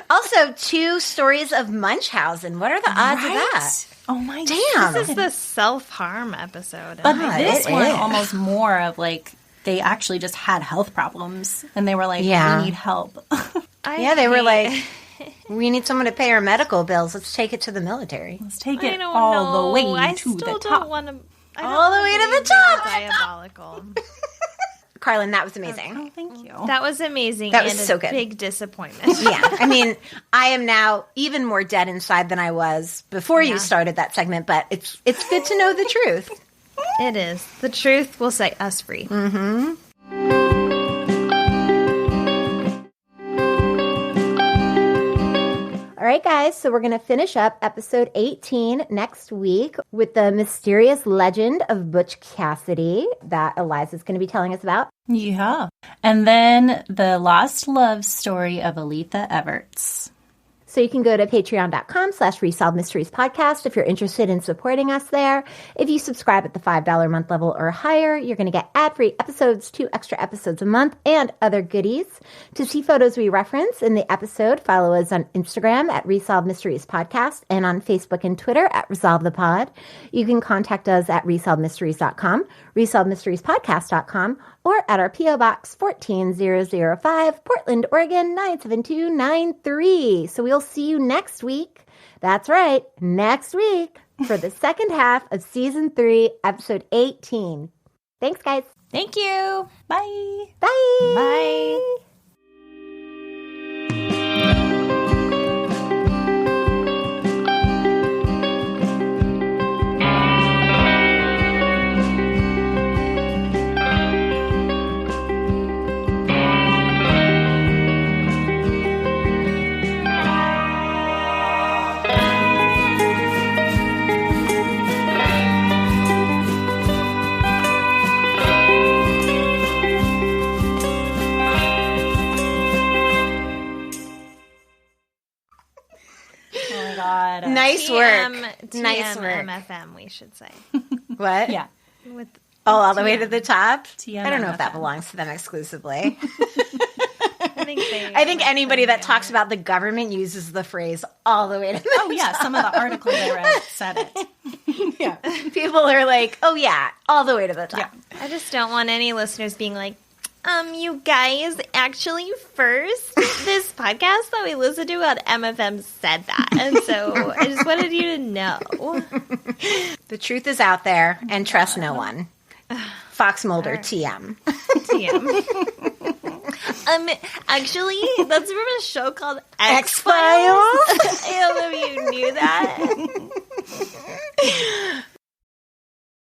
Also, 2 stories of Munchausen. What are the odds of that? Oh my Damn. This is the self-harm episode. But God, this it one is. almost more of like they actually just had health problems and they were like, Yeah. we need help. They were like, we need someone to pay our medical bills. Let's take it to the military. Let's take I it don't all know. the way I to still the don't top. want to. All the way to the top. Diabolical. Karlin, that was amazing. Oh, thank you. That was amazing. That was and so a good. big disappointment. Yeah. I mean, I am now even more dead inside than I was before you started that segment, but it's good to know the truth. It is. The truth will set us free. All right, guys, so we're going to finish up episode 18 next week with the mysterious legend of Butch Cassidy that Eliza's going to be telling us about. Yeah. And then the lost love story of Aletha Everts. So you can go to patreon.com/Resolved Mysteries Podcast if you're interested in supporting us there. If you subscribe at the $5 a month level or higher, you're going to get ad-free episodes, 2 extra episodes a month, and other goodies. To see photos we reference in the episode, follow us on Instagram at Resolved Mysteries Podcast and on Facebook and Twitter at Resolve the Pod. You can contact us at resolvedmysteries.com, resolvedmysteriespodcast.com, or at our P.O. Box 14005, Portland, Oregon 97293. So we'll see you next week. That's right, next week for the second half of Season 3, Episode 18. Thanks, guys. Thank you. Bye. Bye. Bye. Nice work. TM, Nice work. MFM, we should say. What? Yeah. With All the way to the top? TM I don't know if that MFM. belongs to them exclusively. I I think anybody that talks about the government uses the phrase all the way to the Oh, yeah. Some of the articles I read said it. Yeah. People are like, oh, yeah, all the way to the top. Yeah. I just don't want any listeners being like, you guys, actually, first, this podcast that we listened to on MFM said that. And so I just wanted you to know. The truth is out there, and trust no one. Fox Mulder, TM. TM. Actually, that's from a show called X-Files? I don't know if you knew that.